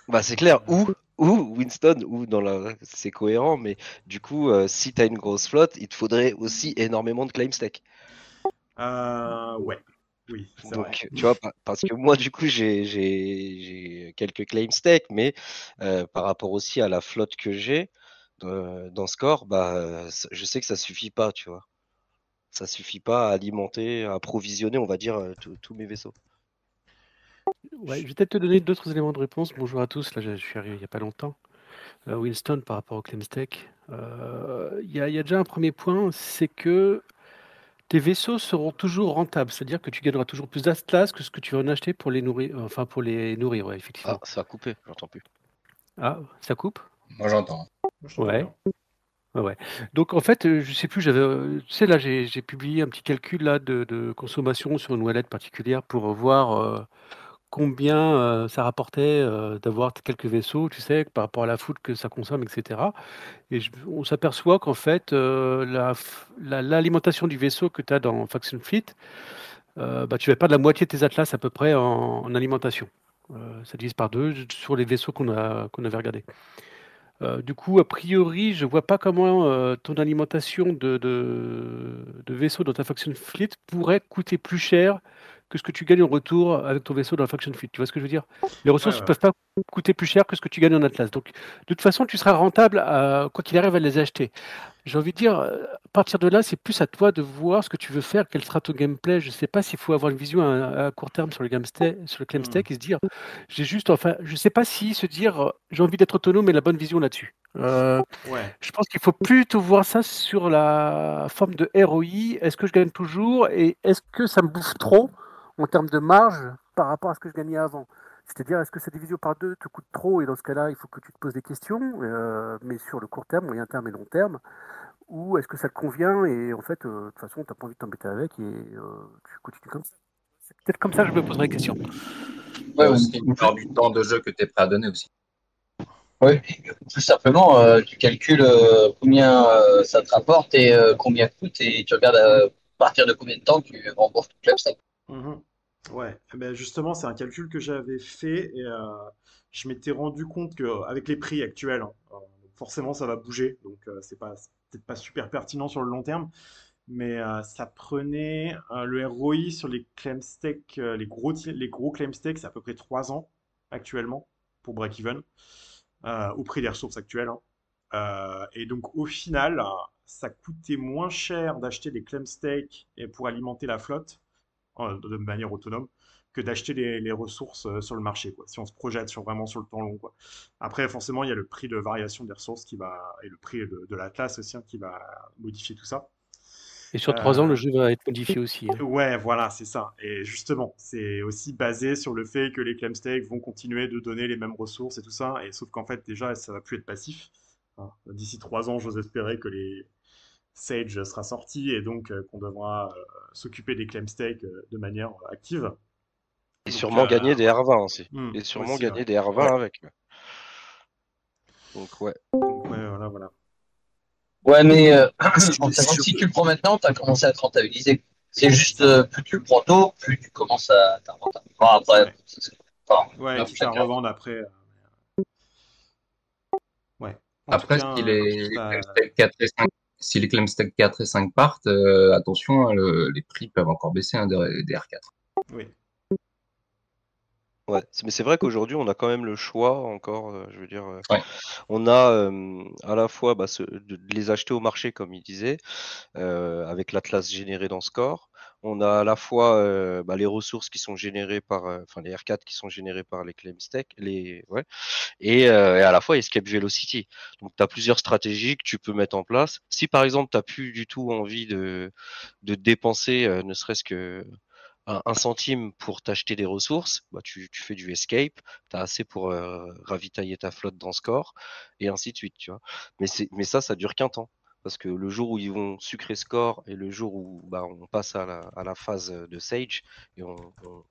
bah, c'est Donc, clair, ou Winston, c'est cohérent, mais du coup, si tu as une grosse flotte, il te faudrait aussi énormément de claim stack. ouais, oui, c'est vrai. Donc, tu vois, parce que moi, du coup, j'ai quelques claim stack, mais par rapport aussi à la flotte que j'ai, dans Score, je sais que ça suffit pas, tu vois. Ça suffit pas à alimenter, à approvisionner, on va dire, tous mes vaisseaux. Ouais, je vais peut-être te donner d'autres éléments de réponse. Bonjour à tous, là je suis arrivé il n'y a pas longtemps. Winston, par rapport au Clemstech, il y a déjà un premier point, c'est que tes vaisseaux seront toujours rentables, c'est-à-dire que tu gagneras toujours plus d'Atlas que ce que tu vas en acheter pour les nourrir, ouais, Ah, effectivement. ça a coupé, j'entends plus. Ah, ça coupe? Moi, j'entends. Je t'entends Ouais. bien. Ouais. Donc en fait, je sais plus, tu sais, là j'ai publié un petit calcul là de consommation sur une wallet particulière pour voir combien ça rapportait d'avoir quelques vaisseaux, tu sais, par rapport à la foot que ça consomme, etc. Et on s'aperçoit qu'en fait, l'alimentation du vaisseau que tu as dans Faction Fleet, tu vas perdre la moitié de tes atlas à peu près en alimentation. Ça divise par 2 sur les vaisseaux qu'on avait regardés. Du coup, a priori, je vois pas comment ton alimentation de vaisseau dans ta Faction Fleet pourrait coûter plus cher que ce que tu gagnes en retour avec ton vaisseau dans la Faction Fleet. Tu vois ce que je veux dire? Les ressources ne Ouais. peuvent pas coûter plus cher que ce que tu gagnes en Atlas. Donc, de toute façon, tu seras rentable quoi qu'il arrive à les acheter. J'ai envie de dire, à partir de là, c'est plus à toi de voir ce que tu veux faire, quel sera ton gameplay. Je ne sais pas s'il faut avoir une vision à court terme sur le Clemstech et se dire, je ne sais pas si se dire, j'ai envie d'être autonome et la bonne vision là-dessus. Ouais. Je pense qu'il faut plutôt voir ça sur la forme de ROI. Est-ce que je gagne toujours et est-ce que ça me bouffe trop en termes de marge par rapport à ce que je gagnais avant? C'est-à-dire, est-ce que cette division par 2 te coûte trop et dans ce cas-là, il faut que tu te poses des questions, mais sur le court terme, moyen terme et long terme, ou est-ce que ça te convient et en fait, de toute façon, tu n'as pas envie de t'embêter avec et tu continues comme ça. C'est peut-être comme ça que je me poserai la question. Ouais, aussi une part du temps de jeu que tu es prêt à donner aussi. Oui, tout simplement, tu calcules combien ça te rapporte et combien coûte et tu regardes à partir de combien de temps tu rembourses tout le club. Mhm. Ouais, eh ben justement, c'est un calcul que j'avais fait et je m'étais rendu compte que avec les prix actuels, hein, forcément ça va bouger, donc c'est peut-être pas super pertinent sur le long terme, mais ça prenait le ROI sur les claimstakes, les gros claimstakes, c'est à peu près 3 ans actuellement pour break-even, au prix des ressources actuelles, hein. Et donc au final, ça coûtait moins cher d'acheter des claimstakes et pour alimenter la flotte de manière autonome que d'acheter les ressources sur le marché, quoi, si on se projette vraiment sur le temps long, quoi. Après, forcément, il y a le prix de variation des ressources et le prix de l'Atlas aussi, hein, qui va modifier tout ça. Et sur 3 ans, Euh, le jeu va être modifié aussi, hein. ouais, voilà, c'est ça. Et justement, c'est aussi basé sur le fait que les claimstakes vont continuer de donner les mêmes ressources et tout ça. Et sauf qu'en fait, déjà, ça va plus être passif, hein. D'ici 3 ans, j'ose espérer que les Sage sera sorti et donc qu'on devra s'occuper des claimstakes de manière active. Et Donc, sûrement gagner des R20 aussi. Et sûrement aussi, gagner ouais. des R20 avec. Donc ouais. Donc, ouais, voilà. Ouais, mais en sachant que si tu le prends maintenant, tu as commencé à te rentabiliser. C'est juste, plus tu le prends tôt, plus tu commences à t'en rentabiliser. Bon, après, Ouais. enfin, Ouais, quitte à revendre après. Ouais. En tout Après, cas, si les bah, Clemstech 4 et 5, si les Clemstech 4 et 5 partent, attention, hein, les prix peuvent encore baisser, hein, des R4. oui. Ouais, mais c'est vrai qu'aujourd'hui on a quand même le choix encore, je veux dire, Ouais. on a à la fois de les acheter au marché comme il disait, avec l'Atlas généré dans Score. On a à la fois les ressources qui sont générées par, enfin les R4 qui sont générées par les Claimstech, et à la fois Escape Velocity. Donc tu as plusieurs stratégies que tu peux mettre en place. Si par exemple tu n'as plus du tout envie de dépenser ne serait-ce que un centime pour t'acheter des ressources, tu fais du escape, tu as assez pour ravitailler ta flotte dans Score, et ainsi de suite, tu vois. Mais ça dure qu'un temps. Parce que le jour où ils vont sucrer Score et le jour où on passe à la phase de Sage et on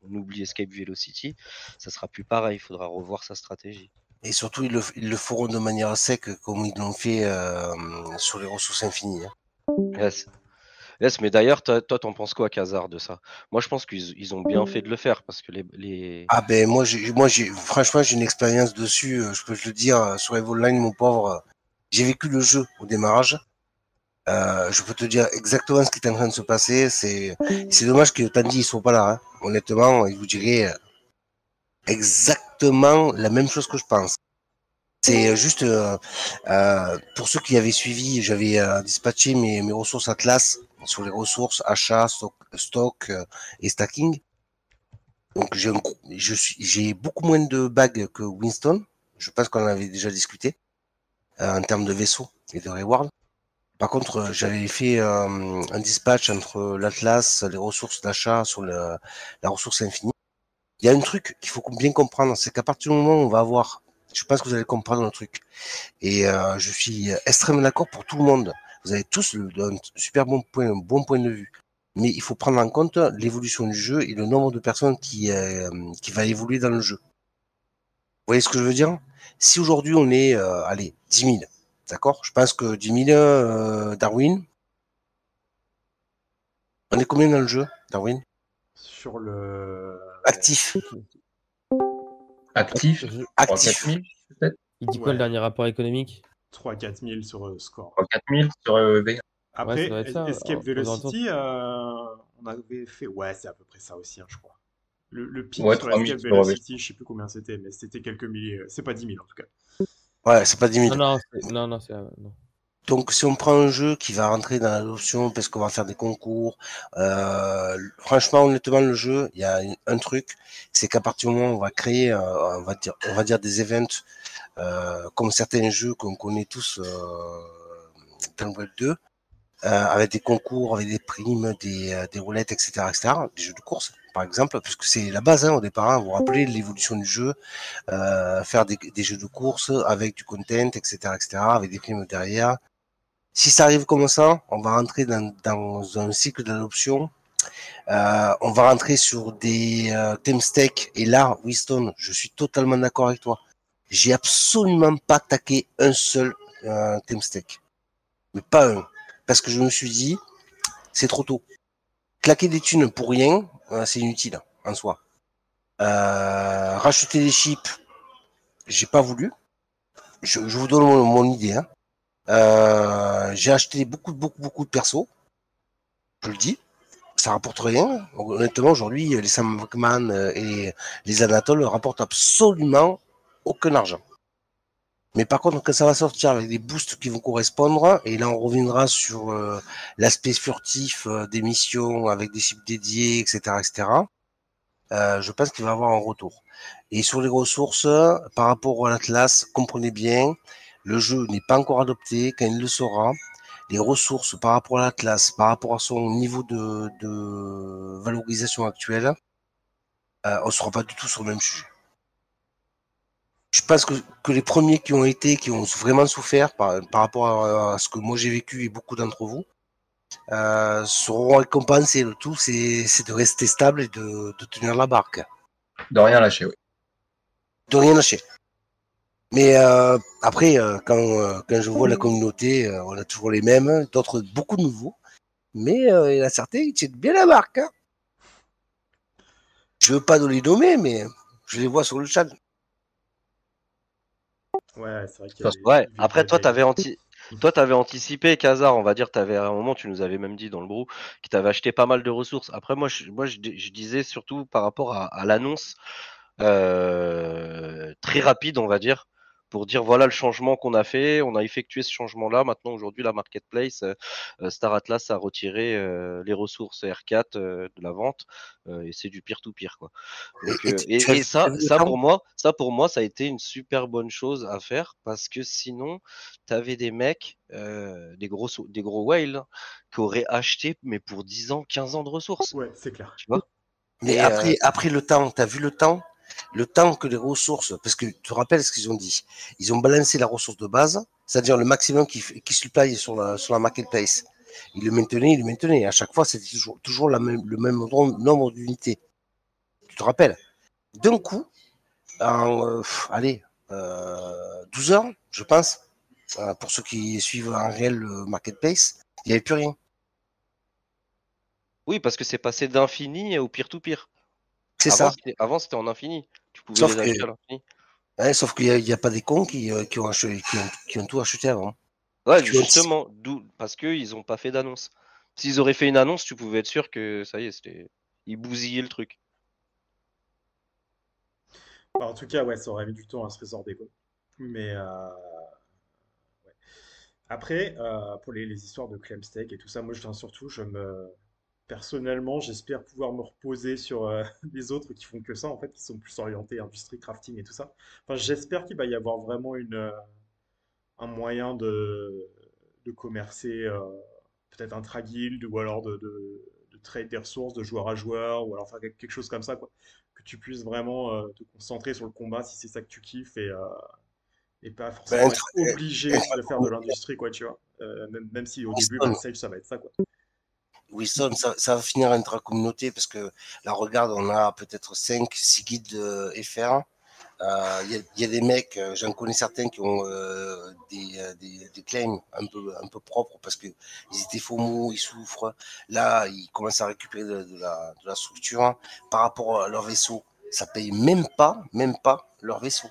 oublie Escape Velocity, ça sera plus pareil, il faudra revoir sa stratégie. Et surtout, ils le feront de manière sec, comme ils l'ont fait sur les ressources infinies, hein. Yes, mais d'ailleurs, toi, t'en penses quoi, Khazar, de ça? Moi, je pense qu'ils ont bien fait de le faire parce que les... Ah ben franchement, j'ai une expérience dessus. Je peux te le dire sur Evoline, mon pauvre. J'ai vécu le jeu au démarrage. Je peux te dire exactement ce qui est en train de se passer. C'est dommage que Tandy ne soit pas là, hein. Honnêtement, il vous dirait exactement la même chose que je pense. C'est juste pour ceux qui avaient suivi, j'avais dispatché mes ressources Atlas sur les ressources achat, stock et stacking. Donc j'ai beaucoup moins de bagues que Winston. Je pense qu'on en avait déjà discuté en termes de vaisseaux et de reward. Par contre, j'avais fait un dispatch entre l'Atlas, les ressources d'achat sur la ressource infinie. Il y a un truc qu'il faut bien comprendre, c'est qu'à partir du moment où on va avoir, je pense que vous allez comprendre le truc, et je suis extrêmement d'accord pour tout le monde. Vous avez tous un super bon point de vue. Mais il faut prendre en compte l'évolution du jeu et le nombre de personnes qui va évoluer dans le jeu. Vous voyez ce que je veux dire? Si aujourd'hui on est, allez, 10 000, d'accord? Je pense que 10 000, Darwin, on est combien dans le jeu, Darwin? Sur le... Actif. Actif, Je- 3-4 000 peut-être. Il dit quoi le dernier rapport économique? 3-4 000 sur score. 3-4 000 sur V1. Après, ça doit être ça, Escape aux alentours. Velocity, on avait fait... Ouais, c'est à peu près ça aussi, hein, je crois. Le pic Ouais, sur 3 000 Escape sur V1. Velocity, je sais plus combien c'était, mais c'était quelques milliers. C'est pas 10 000 en tout cas. Ouais, c'est pas 10 000. Non, c'est non. Donc, si on prend un jeu qui va rentrer dans l'adoption parce qu'on va faire des concours, franchement, honnêtement, le jeu, il y a un truc, c'est qu'à partir du moment où on va créer, on va dire des events, comme certains jeux qu'on connaît tous dans le Web 2, avec des concours, avec des primes, des roulettes, etc., des jeux de course, par exemple, puisque c'est la base, hein, au départ, hein, vous vous rappelez l'évolution du jeu, faire des jeux de course avec du content, etc., avec des primes derrière. Si ça arrive comme ça, on va rentrer dans un cycle d'adoption. On va rentrer sur des theme stakes. Et là, Winston, je suis totalement d'accord avec toi. J'ai absolument pas taqué un seul theme stake. Mais pas un. Parce que je me suis dit, c'est trop tôt. Claquer des thunes pour rien, c'est inutile en soi. Racheter des chips, j'ai pas voulu. Je vous donne mon idée. Hein. J'ai acheté beaucoup de persos. Je le dis. Ça rapporte rien. Honnêtement, aujourd'hui, les Sam Bankman et les Anatoles rapportent absolument aucun argent. Mais par contre, quand ça va sortir avec des boosts qui vont correspondre, et là on reviendra sur l'aspect furtif des missions avec des cibles dédiées, etc., je pense qu'il va y avoir un retour. Et sur les ressources, par rapport à l'Atlas, comprenez bien, le jeu n'est pas encore adopté. Quand il le sera, les ressources par rapport à l'Atlas, par rapport à son niveau de valorisation actuelle, on ne sera pas du tout sur le même sujet. Je pense que les premiers qui ont vraiment souffert par rapport à ce que moi j'ai vécu et beaucoup d'entre vous, seront récompensés. Le tout, c'est de rester stable et de tenir la barque. De rien lâcher, oui. De rien lâcher. Mais après, quand je vois la communauté, on a toujours les mêmes, d'autres beaucoup de nouveaux. Mais il y en a certains qui tiennent bien la marque. Hein. Je veux pas les nommer, mais je les vois sur le chat. Ouais, c'est vrai qu'il y a des... Ouais, après toi t'avais anticipé, Kazar, on va dire, à un moment tu nous avais même dit dans le brou que tu avais acheté pas mal de ressources. Après moi je disais surtout par rapport à l'annonce très rapide, on va dire, pour dire voilà le changement qu'on a fait, on a effectué ce changement-là. Maintenant aujourd'hui la marketplace Star Atlas a retiré les ressources R4 de la vente et c'est du peer-to-peer quoi. Donc, et ça pour moi, ça a été une super bonne chose à faire parce que sinon, tu avais des mecs, des gros whales qui auraient acheté mais pour 10 ans, 15 ans de ressources. Ouais, c'est clair. Tu vois. Mais après le temps, t'as vu le temps que les ressources, parce que tu te rappelles ce qu'ils ont dit, ils ont balancé la ressource de base, c'est-à-dire le maximum qui supply sur la marketplace. Ils le maintenaient. À chaque fois, c'était toujours le même nombre d'unités. Tu te rappelles? D'un coup, en 12 heures, je pense, pour ceux qui suivent en réel le marketplace, il n'y avait plus rien. Oui, parce que c'est passé d'infini au peer-to-peer. C'est ça. Avant, c'était en infini. Tu pouvais Sauf les acheter à l'infini. Ouais, sauf qu'il n'y a pas des cons qui ont tout acheté avant. Ouais, justement, parce qu'ils n'ont pas fait d'annonce. S'ils auraient fait une annonce, tu pouvais être sûr que ça y est, ils bousillaient le truc. Bah, en tout cas, ouais, ça aurait mis du temps à se résorber, quoi. Mais ouais. Après, pour les histoires de claim stake et tout ça, moi, surtout, personnellement, j'espère pouvoir me reposer sur les autres qui font que ça, en fait, qui sont plus orientés industrie crafting et tout ça. Enfin, j'espère qu'il va y avoir vraiment un moyen de commercer peut-être intra-guild ou alors de trade des ressources de joueur à joueur ou alors faire quelque chose comme ça, quoi. Que tu puisses vraiment te concentrer sur le combat si c'est ça que tu kiffes et pas Ben, forcément être obligé de faire de l'industrie, quoi, tu vois. Même si au début, Winston, Sage, ça va être ça, quoi. Winston, ça va finir intra-communauté parce que là, regarde, on a peut-être 5, 6 guides FR. Il y a des mecs, j'en connais certains qui ont des claims un peu propres parce qu'ils étaient FOMO, ils souffrent. Là, ils commencent à récupérer de la structure par rapport à leur vaisseau. Ça paye même pas leur vaisseau.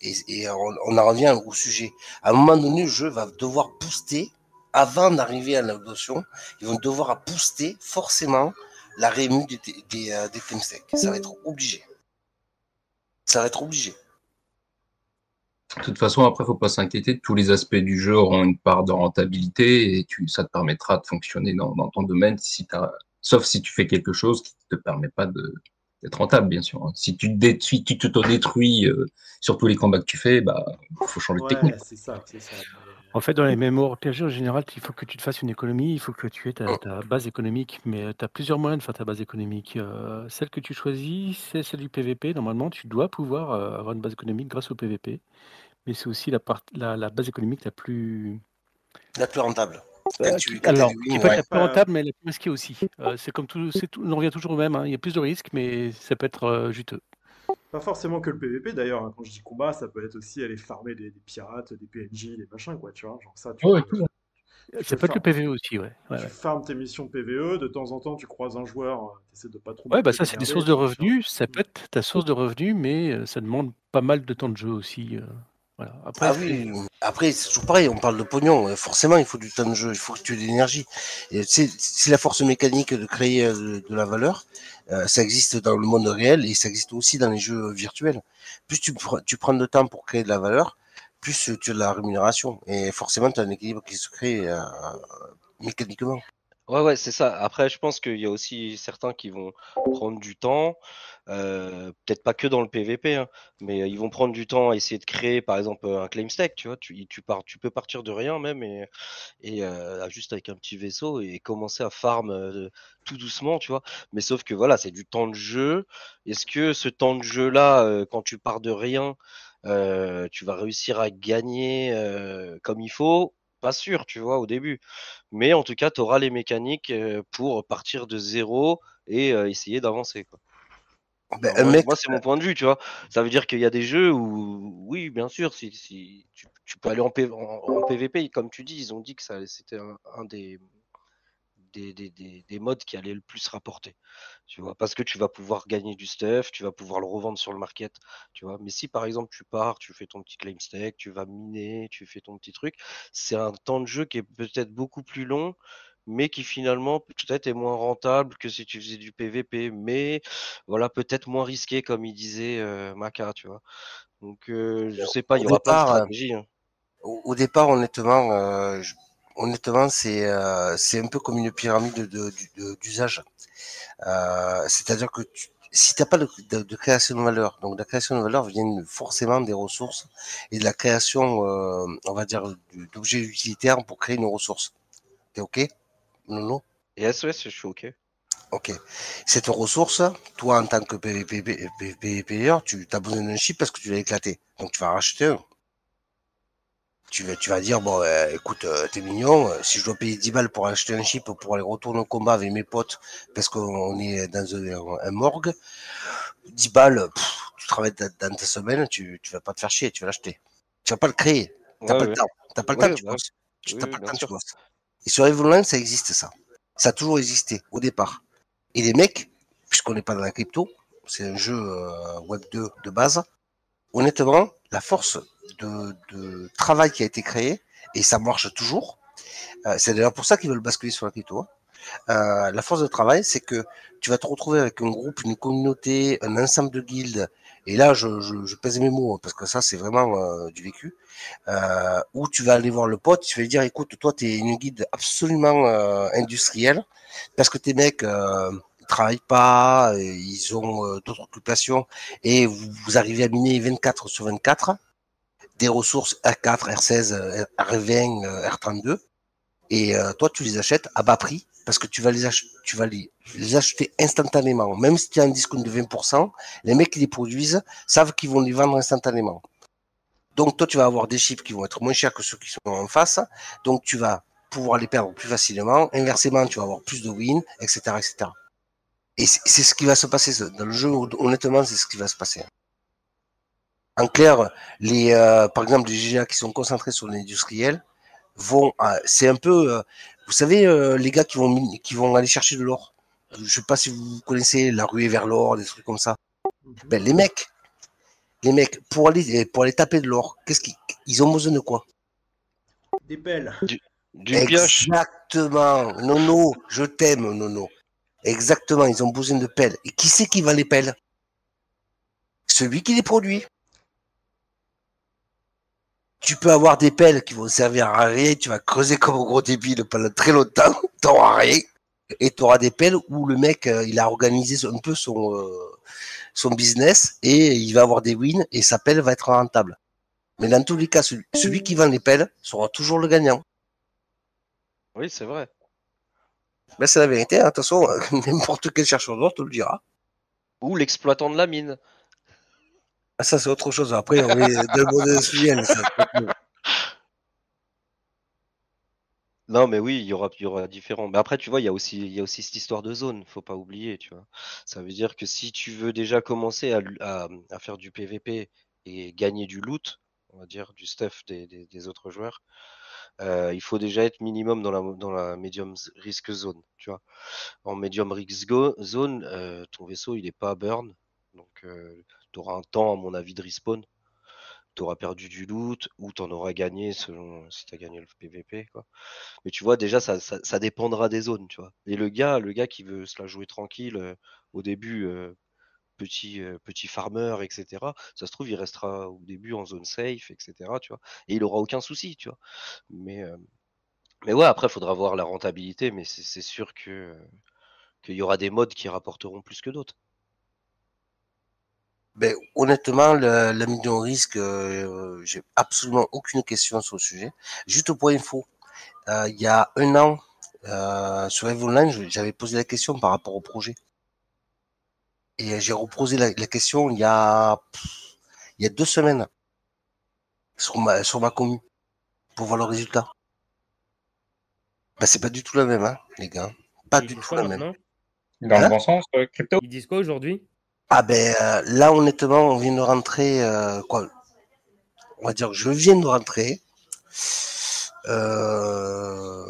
Et on en revient au sujet. À un moment donné, le jeu va devoir booster, avant d'arriver à l'adoption, ils vont devoir booster forcément la rému des Teamstech. Ça va être obligé. Ça va être obligé. De toute façon, après, faut pas s'inquiéter. Tous les aspects du jeu auront une part de rentabilité et ça te permettra de fonctionner dans ton domaine sauf si tu fais quelque chose qui te permet pas d'être rentable, bien sûr. Si tu t'auto-détruis sur tous les combats que tu fais, bah, faut changer de technique. Ouais, c'est ça, c'est ça. En fait, dans les MMORPG, en général, il faut que tu te fasses une économie, il faut que tu aies ta base économique, mais tu as plusieurs moyens de faire ta base économique. Celle que tu choisis, c'est celle du PVP. Normalement, tu dois pouvoir avoir une base économique grâce au PVP, mais c'est aussi la base économique la plus... La plus rentable. qui Quand t'as alors, du qui win, peut être ouais. la plus rentable, mais la plus risquée aussi. C'est comme tout, on en revient toujours au même, hein. Il y a plus de risques, mais ça peut être juteux. Pas forcément que le PVP d'ailleurs, hein. Quand je dis combat, ça peut être aussi aller farmer des pirates, des PNJ, des machins, quoi, tu vois. Genre ça, Ouais, tout. tu Ça peux peut être le faire, PVE aussi, ouais. tu farmes tes missions PVE, de temps en temps tu croises un joueur, tu essaies de pas trop Ouais, bah te ça, c'est des démerder, sources de tu vois. revenus. Ça Mm. peut être ta source de revenus, mais ça demande pas mal de temps de jeu aussi. Voilà. Après, Ah oui, après, c'est toujours pareil, on parle de pognon. Forcément, il faut du temps de jeu, il faut que tu aies de l'énergie. Et c'est la force mécanique de créer de la valeur. Ça existe dans le monde réel et ça existe aussi dans les jeux virtuels. Plus tu prends de temps pour créer de la valeur, plus tu as de la rémunération. Et forcément, tu as un équilibre qui se crée mécaniquement. Ouais, c'est ça. Après, je pense qu'il y a aussi certains qui vont prendre du temps, peut-être pas que dans le PVP, hein, mais ils vont prendre du temps à essayer de créer, par exemple, un claim stack, tu vois. Tu peux partir de rien même et juste avec un petit vaisseau et commencer à farm tout doucement, tu vois. Mais sauf que voilà, c'est du temps de jeu. Est-ce que ce temps de jeu-là, quand tu pars de rien, tu vas réussir à gagner comme il faut? Pas sûr, tu vois, au début. Mais en tout cas, tu auras les mécaniques pour partir de zéro et essayer d'avancer, quoi. Ben, Enfin, un mec, moi, c'est mon point de vue, tu vois. Ça veut dire qu'il y a des jeux où, oui, bien sûr, si tu peux aller en PVP, comme tu dis, ils ont dit que c'était un des modes qui allait le plus rapporter, tu vois, parce que tu vas pouvoir gagner du stuff, tu vas pouvoir le revendre sur le market, tu vois. Mais si par exemple tu pars, tu fais ton petit claim stack, tu vas miner, tu fais ton petit truc, c'est un temps de jeu qui est peut-être beaucoup plus long, mais qui finalement peut-être est moins rentable que si tu faisais du PVP, mais voilà, peut-être moins risqué comme il disait Maka, tu vois. Donc je sais pas, il au y aura plein de départ, stratégies, hein. au départ, honnêtement, honnêtement, c'est un peu comme une pyramide d'usage. C'est-à-dire que si tu n'as pas de création de valeur, donc de la création de valeur vient forcément des ressources et de la création, on va dire, d'objets utilitaires pour créer une ressource. T'es OK? Non? Et SOS, je suis OK. OK. Cette ressource, toi, en tant que PVPer, tu as besoin d'un chip parce que tu l'as éclaté. Donc, tu vas en racheter un. Tu vas dire, bon, écoute, t'es mignon, si je dois payer 10 balles pour acheter un chip pour aller retourner au combat avec mes potes parce qu'on est dans un morgue, 10 balles, tu travailles dans ta semaine, tu vas pas te faire chier, tu vas l'acheter. Tu vas pas le créer. T'as Ouais, pas le ouais. temps. T'as pas le temps, Ouais, tu bah, bosses. oui, T'as oui, pas le bien temps, tu sûr. bosses. Et sur Evoline, ça existe, ça. Ça a toujours existé, au départ. Et les mecs, puisqu'on n'est pas dans la crypto, c'est un jeu Web 2 de base, honnêtement, la force de travail qui a été créé, et ça marche toujours, c'est d'ailleurs pour ça qu'ils veulent basculer sur la crypto, hein. La force de travail, c'est que tu vas te retrouver avec un groupe, une communauté, un ensemble de guildes. Et là, je pèse mes mots, hein, parce que ça, c'est vraiment du vécu. Où tu vas aller voir le pote, tu vas lui dire, écoute, toi, tu es une guilde absolument industrielle, parce que tes mecs travaillent pas, ils ont d'autres occupations, et vous arrivez à miner 24 sur 24, des ressources R4, R16, R20, R32, et toi, tu les achètes à bas prix, parce que tu vas les acheter instantanément. Même si tu as un discount de 20%, les mecs qui les produisent savent qu'ils vont les vendre instantanément. Donc, toi, tu vas avoir des chips qui vont être moins chers que ceux qui sont en face. Donc, tu vas pouvoir les perdre plus facilement. Inversement, tu vas avoir plus de wins, etc., etc. Et c'est ce qui va se passer dans le jeu. Honnêtement, c'est ce qui va se passer. En clair, par exemple, les GGA qui sont concentrés sur l'industriel vont, c'est un peu, vous savez, les gars qui vont aller chercher de l'or. Je sais pas si vous connaissez la ruée vers l'or, des trucs comme ça. Ben, les mecs, pour aller taper de l'or, ils ont besoin de quoi? Des pelles. D'une pioche. Exactement. Nono, je t'aime, Nono. Exactement, ils ont besoin de pelles. Et qui c'est qui va les pelles? Celui qui les produit. Tu peux avoir des pelles qui vont servir à rien, tu vas creuser comme un gros débile pendant très longtemps, t'auras rien. Et tu auras des pelles où le mec, il a organisé un peu son business et il va avoir des wins et sa pelle va être rentable. Mais dans tous les cas, celui qui vend les pelles sera toujours le gagnant. Oui, c'est vrai. Ben, c'est la vérité, hein. De toute façon, n'importe quel chercheur d'or te le dira. Ou l'exploitant de la mine. Ah, ça, c'est autre chose. Après, on est de mode industriel. Non, mais oui, il y aura différents. Mais après, tu vois, il y a aussi cette histoire de zone, faut pas oublier, tu vois. Ça veut dire que si tu veux déjà commencer à faire du PVP et gagner du loot, on va dire, du stuff des autres joueurs, il faut déjà être minimum dans la medium risk zone, tu vois. En medium risk zone, ton vaisseau, il est pas burn, donc tu auras un temps, à mon avis, de respawn. Tu auras perdu du loot ou tu en auras gagné selon si tu as gagné le PVP, quoi. Mais tu vois, déjà, ça dépendra des zones, tu vois. Et le gars qui veut se la jouer tranquille au début, petit farmer, etc., ça se trouve, il restera au début en zone safe, etc., tu vois. Et il aura aucun souci, tu vois. Mais ouais, après, il faudra voir la rentabilité, mais c'est sûr qu'il y aura des modes qui rapporteront plus que d'autres. Ben, honnêtement, la medium risque, j'ai absolument aucune question sur le sujet. Juste pour info, il y a un an, sur EVE Online, j'avais posé la question par rapport au projet. Et j'ai reposé la question il y a 2 semaines sur ma commune pour voir le résultat. Ben, c'est pas du tout la même, hein, les gars. Pas du tout la même. Dans le bon sens, crypto? Ils disent quoi aujourd'hui? Ah ben là, honnêtement, on vient de rentrer, quoi, on va dire que je viens de rentrer un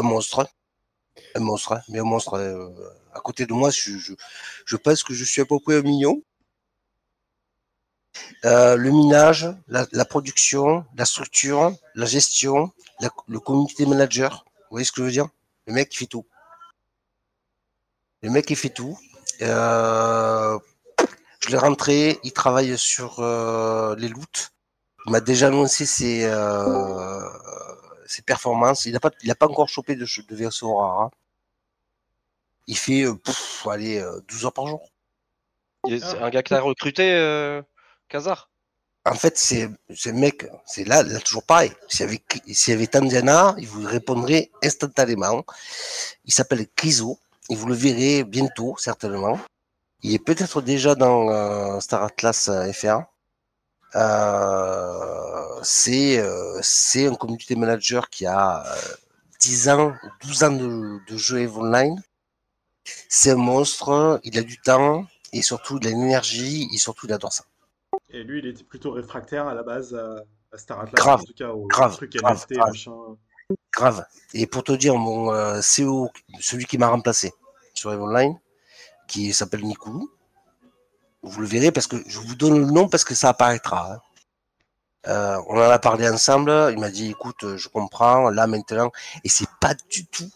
monstre, mais un monstre. À côté de moi, je pense que je suis à peu près 1 million. Le minage, la production, la structure, la gestion, le community manager. Vous voyez ce que je veux dire? Le mec, il fait tout. Le mec, il fait tout. Je l'ai rentré, il travaille sur les loots. Il m'a déjà annoncé ses performances. Il n'a pas encore chopé de vaisseau rare. Hein. Il fait 12 heures par jour. C'est un gars que t'as recruté, Kazar? En fait, c'est mec, c'est là toujours pareil. S'il y avait Tandiana, il vous répondrait instantanément. Il s'appelle Kizo. Et vous le verrez bientôt, certainement. Il est peut-être déjà dans Star Atlas FR. C'est un community manager qui a 10 ans, 12 ans de jeu EVE Online. C'est un monstre, il a du temps, et surtout il a une énergie, et surtout il adore ça. Et lui, il était plutôt réfractaire à la base à Star Atlas, Grave, en tout cas, au truc grave, NFT, grave. machin. Grave. Et pour te dire, mon CEO, celui qui m'a remplacé sur EVE Online, qui s'appelle Nicoulou, vous le verrez parce que je vous donne le nom parce que ça apparaîtra. Hein. On en a parlé ensemble. Il m'a dit, écoute, je comprends là maintenant, et c'est pas du tout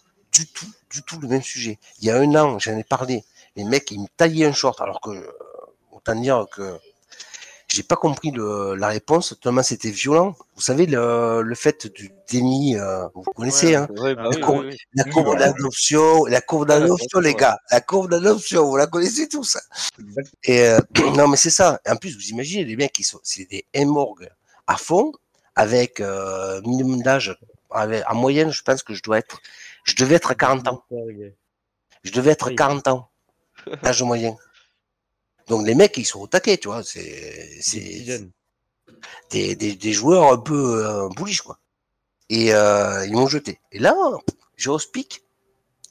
du tout le même sujet. Il y a 1 an, j'en ai parlé. Les mecs, ils me taillaient un short, alors que, autant dire que j'ai pas compris la réponse, tellement c'était violent. Vous savez, le fait du déni, vous connaissez, Ouais, hein, Ouais, bah ah, oui, la oui, courbe, oui. la oui, courbe ouais. d'adoption, la courbe Ouais, d'adoption, les attention, ouais. gars, la courbe d'adoption, vous la connaissez tous. Exact. Et non, mais c'est ça. Et en plus, vous imaginez, les mecs, c'est des hémorgues à fond, avec minimum d'âge. En moyenne, je pense que je devais être à 40 ans. Je devais être à Oui. 40 ans, âge moyen. Donc les mecs, ils sont au taquet, tu vois. Des petits C'est jeunes. des joueurs un peu bullish, quoi. Et ils m'ont jeté. Et là, j'ai au speak.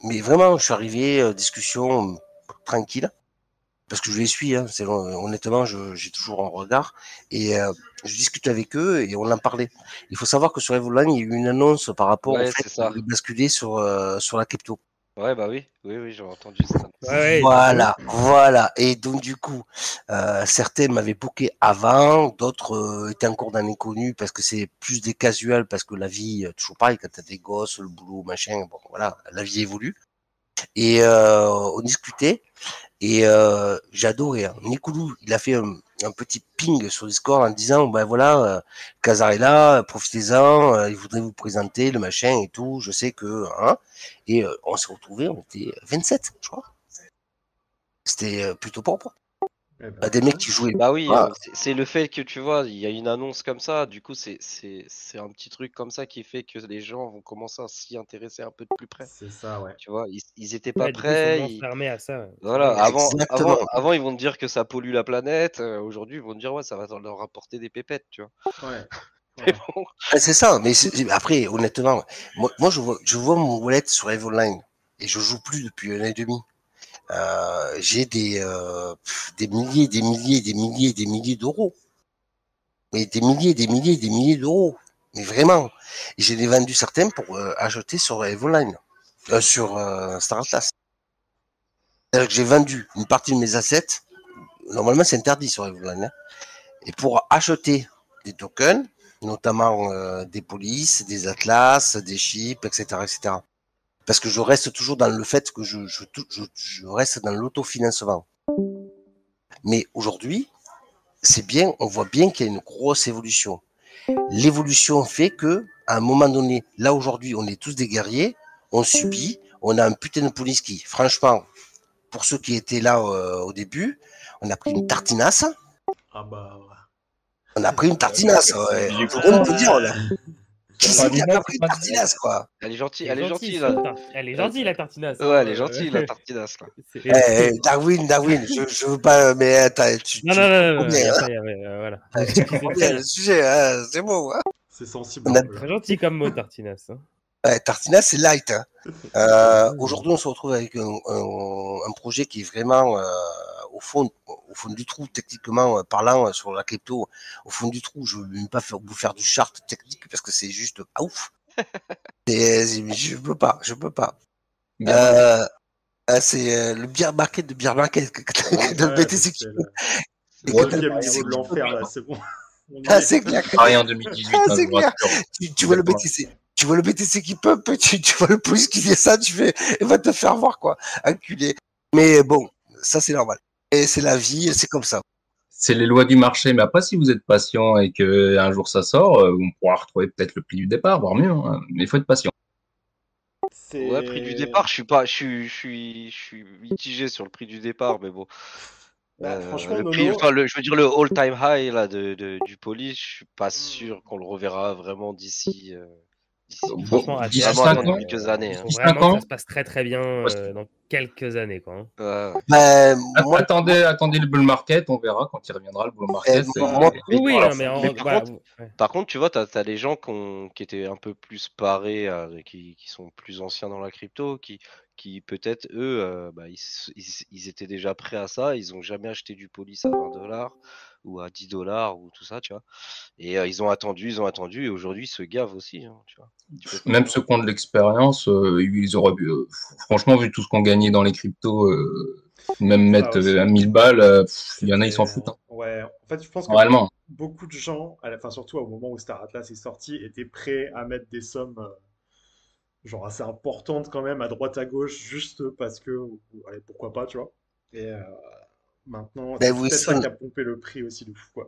Mais vraiment, je suis arrivé, discussion tranquille. Parce que je les suis, hein, honnêtement, j'ai toujours un regard. Et je discute avec eux et on en parlait. Il faut savoir que sur Evoline, il y a eu une annonce par rapport au Ouais, fait c'est ça. de basculer sur la crypto. Ouais, bah oui, oui, oui, j'ai entendu ça. Ouais, Voilà. Et donc du coup, certains m'avaient booké avant, d'autres étaient encore dans l'inconnu parce que c'est plus des casuals, parce que la vie, toujours pareil, quand t'as des gosses, le boulot, machin, bon voilà, la vie évolue. Et on discutait. Et j'ai adoré. Hein. Nicoulou, il a fait un petit ping sur Discord en disant, ben voilà, Kazar est là, profitez-en, il voudrait vous présenter le machin et tout. Je sais que, hein. Et on s'est retrouvés, on était 27, je crois. C'était plutôt propre. Eh ben, Des mecs qui jouaient. Bah oui, Ah, c'est le fait que tu vois, il y a une annonce comme ça, du coup c'est un petit truc comme ça qui fait que les gens vont commencer à s'y intéresser un peu de plus près. c'est ça, ouais. Tu vois, ils étaient pas Ouais, du coup, ils sont prêts. moins fermés à ça. C'est Voilà, dingue. exactement. avant ils vont te dire que ça pollue la planète, aujourd'hui ils vont te dire ouais ça va leur apporter des pépettes, tu vois. Ouais. Mais Ouais. bon, C'est ça. Mais après, honnêtement, moi je vois mon wallet sur Evoline et je joue plus depuis 1 an et demi. J'ai des milliers, des milliers, des milliers, des milliers d'euros. Mais des milliers, des milliers, des milliers d'euros. Mais vraiment. Et j'ai vendu certains pour acheter sur Evoline, sur Star Atlas. C'est-à-dire que j'ai vendu une partie de mes assets. Normalement, c'est interdit sur Evoline. Hein, et pour acheter des tokens, notamment des polices, des atlas, des chips, etc., etc. Parce que je reste toujours dans le fait que je reste dans l'autofinancement. Mais aujourd'hui, c'est bien, on voit bien qu'il y a une grosse évolution. L'évolution fait que, à un moment donné, là aujourd'hui, on est tous des guerriers, on subit, on a un putain de police qui, franchement, pour ceux qui étaient là au début, on a pris une tartinasse. Ah bah, On a pris une tartinasse. Ouais. Du Tout coup, le monde peut dire, on a... Qui c'est c'est pas qui a Dina, pas c'est pris une pas tartinasse, quoi? elle est gentille, Elle est gentille gentille, là. elle est gentille, la tartinasse. Ouais, elle est gentille la tartinasse là. Darwin, je veux pas, mais attends, Non, il n'y a pas, voilà. tu comprends bien le sujet, hein, c'est bon. Hein. c'est sensible On un a- peu là. Très gentil comme mot, tartinasse. Hein. Ouais, tartinasse, c'est light. Hein. Aujourd'hui, on se retrouve avec un projet qui est vraiment au fond du trou, techniquement parlant, sur la crypto. Au fond du trou, je ne veux même pas vous faire du chart technique parce que c'est juste pas ouf. Je peux pas. bien. C'est le beer market de beer market de Ouais, BTC. c'est Et le que Ouais, 9e t'as- niveau de l'enfer là, c'est bon. On y Ah, est. c'est clair. Pareil en 2018, Ah, hein, c'est je vous clair. rassure. Tu vois le BTC. Tu vois le BTC qui pump, tu vois le police qui descend, tu fais, il va te faire voir, quoi. Enculé. Mais bon, ça, c'est normal. Et c'est la vie, c'est comme ça. C'est les lois du marché, mais après, si vous êtes patient et que un jour ça sort, on pourra retrouver peut-être le prix du départ, voire mieux, hein. Mais il faut être patient. Ouais, prix du départ, je suis mitigé sur le prix du départ, mais bon. Bah, franchement, Le prix, Nono, enfin, je veux dire le all-time high là du police, je suis pas sûr qu'on le reverra vraiment d'ici. Franchement, D'ici vraiment 5 attendre ans, quelques années. Hein. Faut 5 vraiment que ans, ça se passe très très bien dans quelques années, quoi. Hein. Ouais, ouais. Ben, moi, attendez le bull market, on verra quand il reviendra le bull market. moi, Oui, oui, alors, non, mais mais voilà. par contre, tu vois, t'as des gens qui étaient un peu plus parés, qui sont plus anciens dans la crypto, qui peut-être eux, ils étaient déjà prêts à ça, ils ont jamais acheté du police à $20 ou à $10 ou tout ça, tu vois. Et ils ont attendu, et aujourd'hui ils se gavent aussi, hein, tu vois. Tu peux pas Même dire. ceux qui ont de l'expérience, ils auraient franchement, vu tout ce qu'on gagnait dans les cryptos, même ça mettre aussi. 1000 balles, il y en a, ils s'en C'était. foutent. Hein. Ouais, en fait, je pense que Réellement. beaucoup de gens, enfin, surtout au moment où Star Atlas est sorti, étaient prêts à mettre des sommes genre assez importantes quand même à droite à gauche, juste parce que, allez, pourquoi pas, tu vois. Et maintenant, Ben c'est peut-être ça qui a pompé le prix aussi de fou, quoi.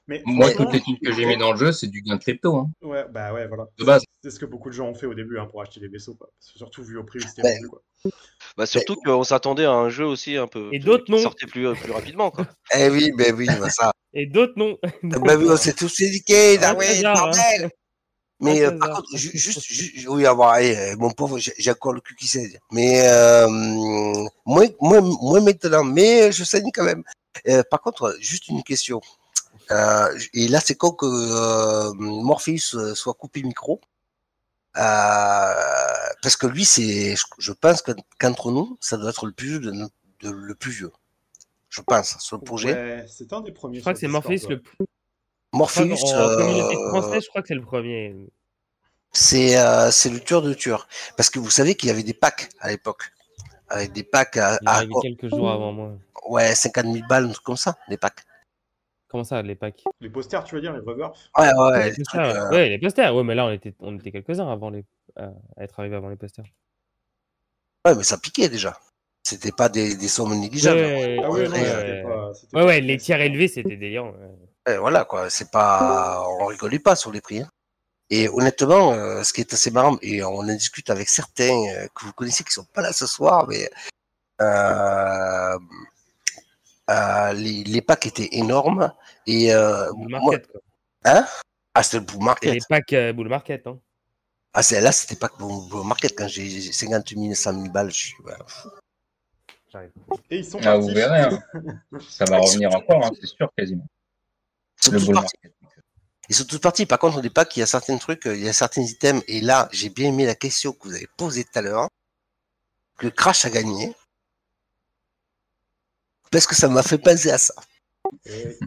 Mais Moi, franchement, toutes les thunes que j'ai mis dans le jeu, c'est du gain crypto, hein, ouais, bah ouais, voilà. de base. C'est ce que beaucoup de gens ont fait au début hein, pour acheter des vaisseaux, quoi. Surtout vu au prix où c'était Ben, vendu, quoi. Bah, surtout qu'on s'attendait à un jeu aussi un peu Et d'autres qui non. sortait plus rapidement, quoi. eh oui, ben oui, ben ça. Et d'autres non. Ben oui, on s'est tous éduqués, Ah, oui, César, hein. bordel. Mais Ah, par César. contre, oui, avoir, mon pauvre, j'ai encore le cul qui saigne. Mais moins maintenant, mais je saigne quand même. Par contre, juste une question. Et là, c'est con que Morpheus soit coupé micro. Parce que lui, je pense qu'entre nous, ça doit être le plus vieux le plus vieux. Je pense, sur le projet. Ouais, c'est un des premiers Je crois sur que c'est Discord, Morpheus ouais. le plus. Morpheus, En communauté française, je crois que c'est le premier. c'est le tueur de tueurs. Parce que vous savez qu'il y avait des packs à l'époque. Avec des packs Il est arrivé quelques jours avant moi. ouais, 50 000 balles, un truc comme ça, des packs. Comment ça, les packs? Les posters, tu veux dire, les reverse? Ouais, Ouais, les les trucs. posters. Ouais, les posters. Ouais, mais là, on était quelques-uns avant à être arrivés avant les posters. Ouais, mais ça piquait déjà. C'était pas des sommes négligeables. Ouais, Ah oui, non, ouais, c'était ouais, pas ouais, si les facile, tiers quoi. élevés, c'était délirant. Ouais. Voilà, quoi. C'est pas. On rigolait pas sur les prix. Hein. Et honnêtement, ce qui est assez marrant, et on en discute avec certains que vous connaissez qui sont pas là ce soir, mais les packs étaient énormes. Et Bull moi, market, quoi. hein? Ah, c'était le bull Et market. les packs bull market, hein. Ah, là, c'était pas que bull market. Quand j'ai 50 000, 100 000 balles, je suis. Voilà. J'arrive. Et ils sont Ah, vous partis. verrez, hein. Ça va revenir encore, hein, c'est sûr, quasiment. Ils sont Le tous bull partis. market. Ils sont tous partis. Par contre, on dit pas qu'il y a certains trucs, il y a certains items. Et là, j'ai bien aimé la question que vous avez posée tout à l'heure. Que Crash a gagné. Parce que ça m'a fait penser à ça. Et,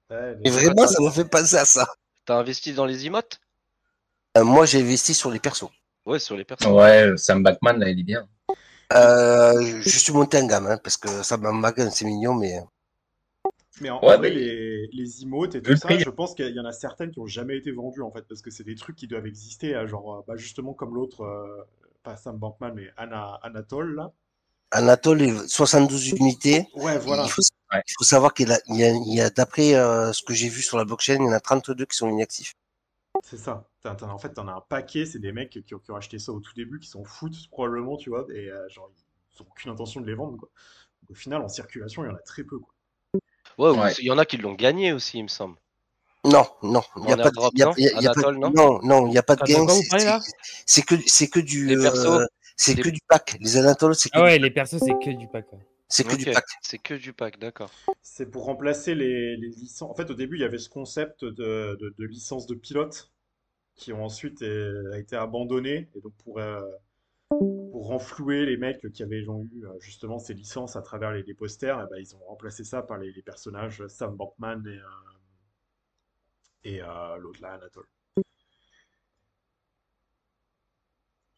ouais, Et vraiment, ça m'a fait penser à ça. T'as investi dans les emotes? Moi, j'ai investi sur les persos. Ouais, sur les personnes. Ouais, Sam Batman, là, il est bien. Je suis monté en gamme, hein, parce que ça m'a c'est mignon, mais. Mais en Ouais, vrai, mais les emotes et vu tout le ça, prix. je pense qu'il y en a certaines qui ont jamais été vendues en fait, parce que c'est des trucs qui doivent exister, genre bah, justement comme l'autre, pas Sam Bankman, mais Anatole là. Anatole, 72 unités. Ouais, voilà. Ouais. Il faut savoir il y a d'après ce que j'ai vu sur la blockchain, il y en a 32 qui sont inactifs. C'est ça. En fait, t'en as un paquet, c'est des mecs qui ont acheté ça au tout début, qui s'en foutent probablement, tu vois, et genre ils ont aucune intention de les vendre, quoi. Donc, au final, en circulation, il y en a très peu, quoi. Ouais, Ouais. il y en a qui l'ont gagné aussi, il me semble. Non, il n'y a En pas de, airdrop, il y a, non? il y a pas de, Anatole, non? non, il n'y a pas de Attends, gain. de quoi vous parlez, là? C'est que du, Les persos? c'est Les- que du pack. Les Anatoles, c'est que Ah ouais, du, les persos, c'est que du pack. Ouais. c'est que du Ok, pack. c'est que du pack, d'accord. C'est pour remplacer les licences. En fait, au début, il y avait ce concept de licences de pilote qui ont ensuite été abandonnées. Et donc, pour renflouer les mecs qui avaient eu justement ces licences à travers les posters, eh ben, ils ont remplacé ça par les personnages Sam Bankman et l'autre là, Anatole.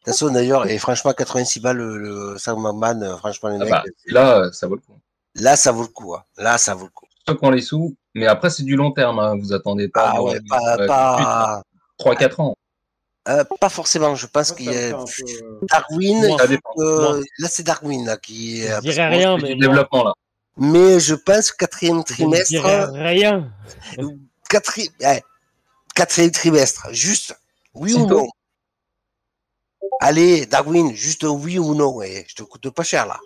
De toute façon, d'ailleurs, et franchement, 86 balles le Saint-Maman, franchement, les Ah mecs, bah, là, ça vaut le coup. là, ça vaut le coup. Hein. Là, ça vaut le coup. Ceux qui ont les sous, mais après, c'est du long terme, hein. Vous attendez pas Ah de ouais, tout de suite, hein. 3-4 ans. pas forcément. Je pense Moi, qu'il ça y me fait a un peu. Darwin. Moins. Ça dépend. Là, c'est Darwin là qui est. Je parce dirais que moi, rien, C'est mais du moins. développement, là. mais je pense quatrième Je trimestre. dirais rien. Quatrième trimestre. Juste. Oui ou Sitôt. non? Allez, Darwin, juste oui ou non. Ouais, je te coûte pas cher là.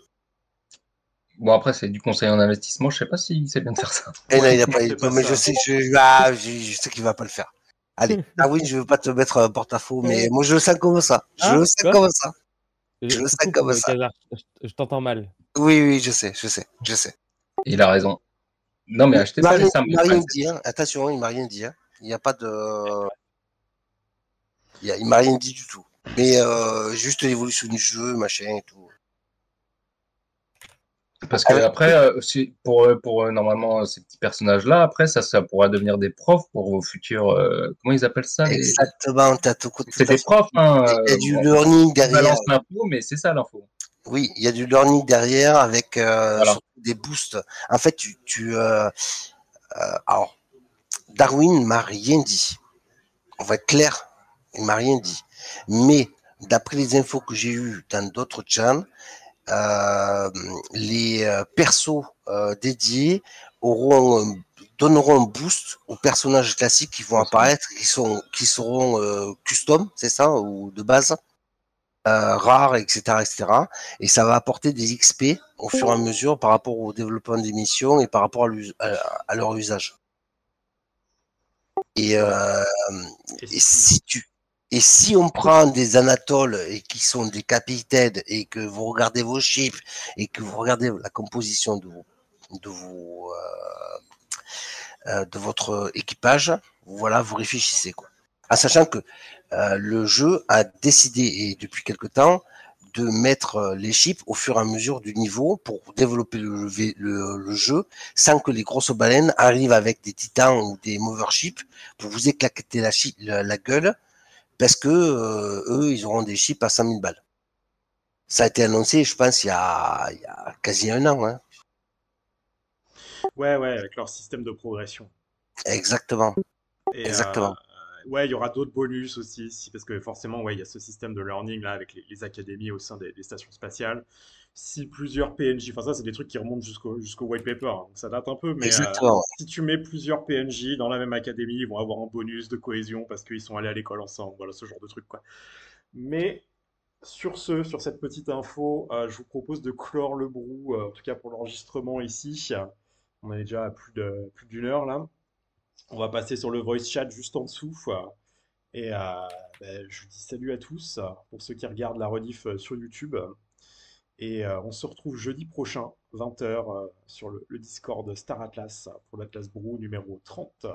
Bon, après, c'est du conseil en investissement. Je sais pas si c'est bien de faire ça. Eh non, Ouais, il a pas. c'est pas Mais ça. je sais, je sais qu'il va pas le faire. Allez, Darwin, je veux pas te mettre un porte-à-faux, mais moi je le sens comme ça. Je Hein? le sens Quoi? comme ça. Je Je le te sens coupe, comme ça. Khazar. Je t'entends mal. Oui, je sais. Il a raison. Non, mais achetez Il m'a pas rien, les Sam il m'a rien Batman. dit. Hein. Attention, il m'a rien dit. Hein. Il n'y a pas de. Il m'a rien dit du tout. Mais juste l'évolution du jeu, machin et tout. Parce que après, pour normalement ces petits personnages-là, après ça pourra devenir des profs pour vos futurs. Comment ils appellent ça Exactement, t'as tout C'est à des fait. profs, hein. Il y a du On learning derrière. balance l'info, mais c'est ça l'info. Oui, il y a du learning derrière avec Voilà. surtout des boosts. En fait, alors, Darwin m'a rien dit. On va être clair, il m'a rien dit. Mais d'après les infos que j'ai eues dans d'autres channels, les persos dédiés donneront un boost aux personnages classiques qui vont apparaître, qui seront custom, c'est ça, ou de base, rares, etc., etc. Et ça va apporter des XP au fur et à mesure par rapport au développement des missions et par rapport à leur usage. Et si on prend des Anatoles et qui sont des capitaines et que vous regardez vos chiffres et que vous regardez la composition de votre équipage, voilà, vous réfléchissez, quoi. En sachant que le jeu a décidé, et depuis quelque temps, de mettre les chips au fur et à mesure du niveau pour développer le jeu sans que les grosses baleines arrivent avec des titans ou des moverships pour vous éclater la gueule, parce que eux, ils auront des chips à 100 000 balles. Ça a été annoncé, je pense, il y a quasi un an. Hein. Ouais, avec leur système de progression. Exactement. Et ouais, il y aura d'autres bonus aussi, parce que forcément, ouais, il y a ce système de learning là avec les académies au sein des stations spatiales. Si plusieurs PNJ, enfin ça, c'est des trucs qui remontent jusqu'au white paper, hein, donc ça date un peu, mais si tu mets plusieurs PNJ dans la même académie, ils vont avoir un bonus de cohésion parce qu'ils sont allés à l'école ensemble, voilà ce genre de truc, quoi. Mais sur cette petite info, je vous propose de clore le brou, en tout cas pour l'enregistrement ici. On est déjà à plus d'une heure là. On va passer sur le voice chat juste en dessous. Et je vous dis salut à tous pour ceux qui regardent la rediff sur YouTube. Et on se retrouve jeudi prochain, 20h, sur le Discord Star Atlas pour l'Atlas Brew numéro 30.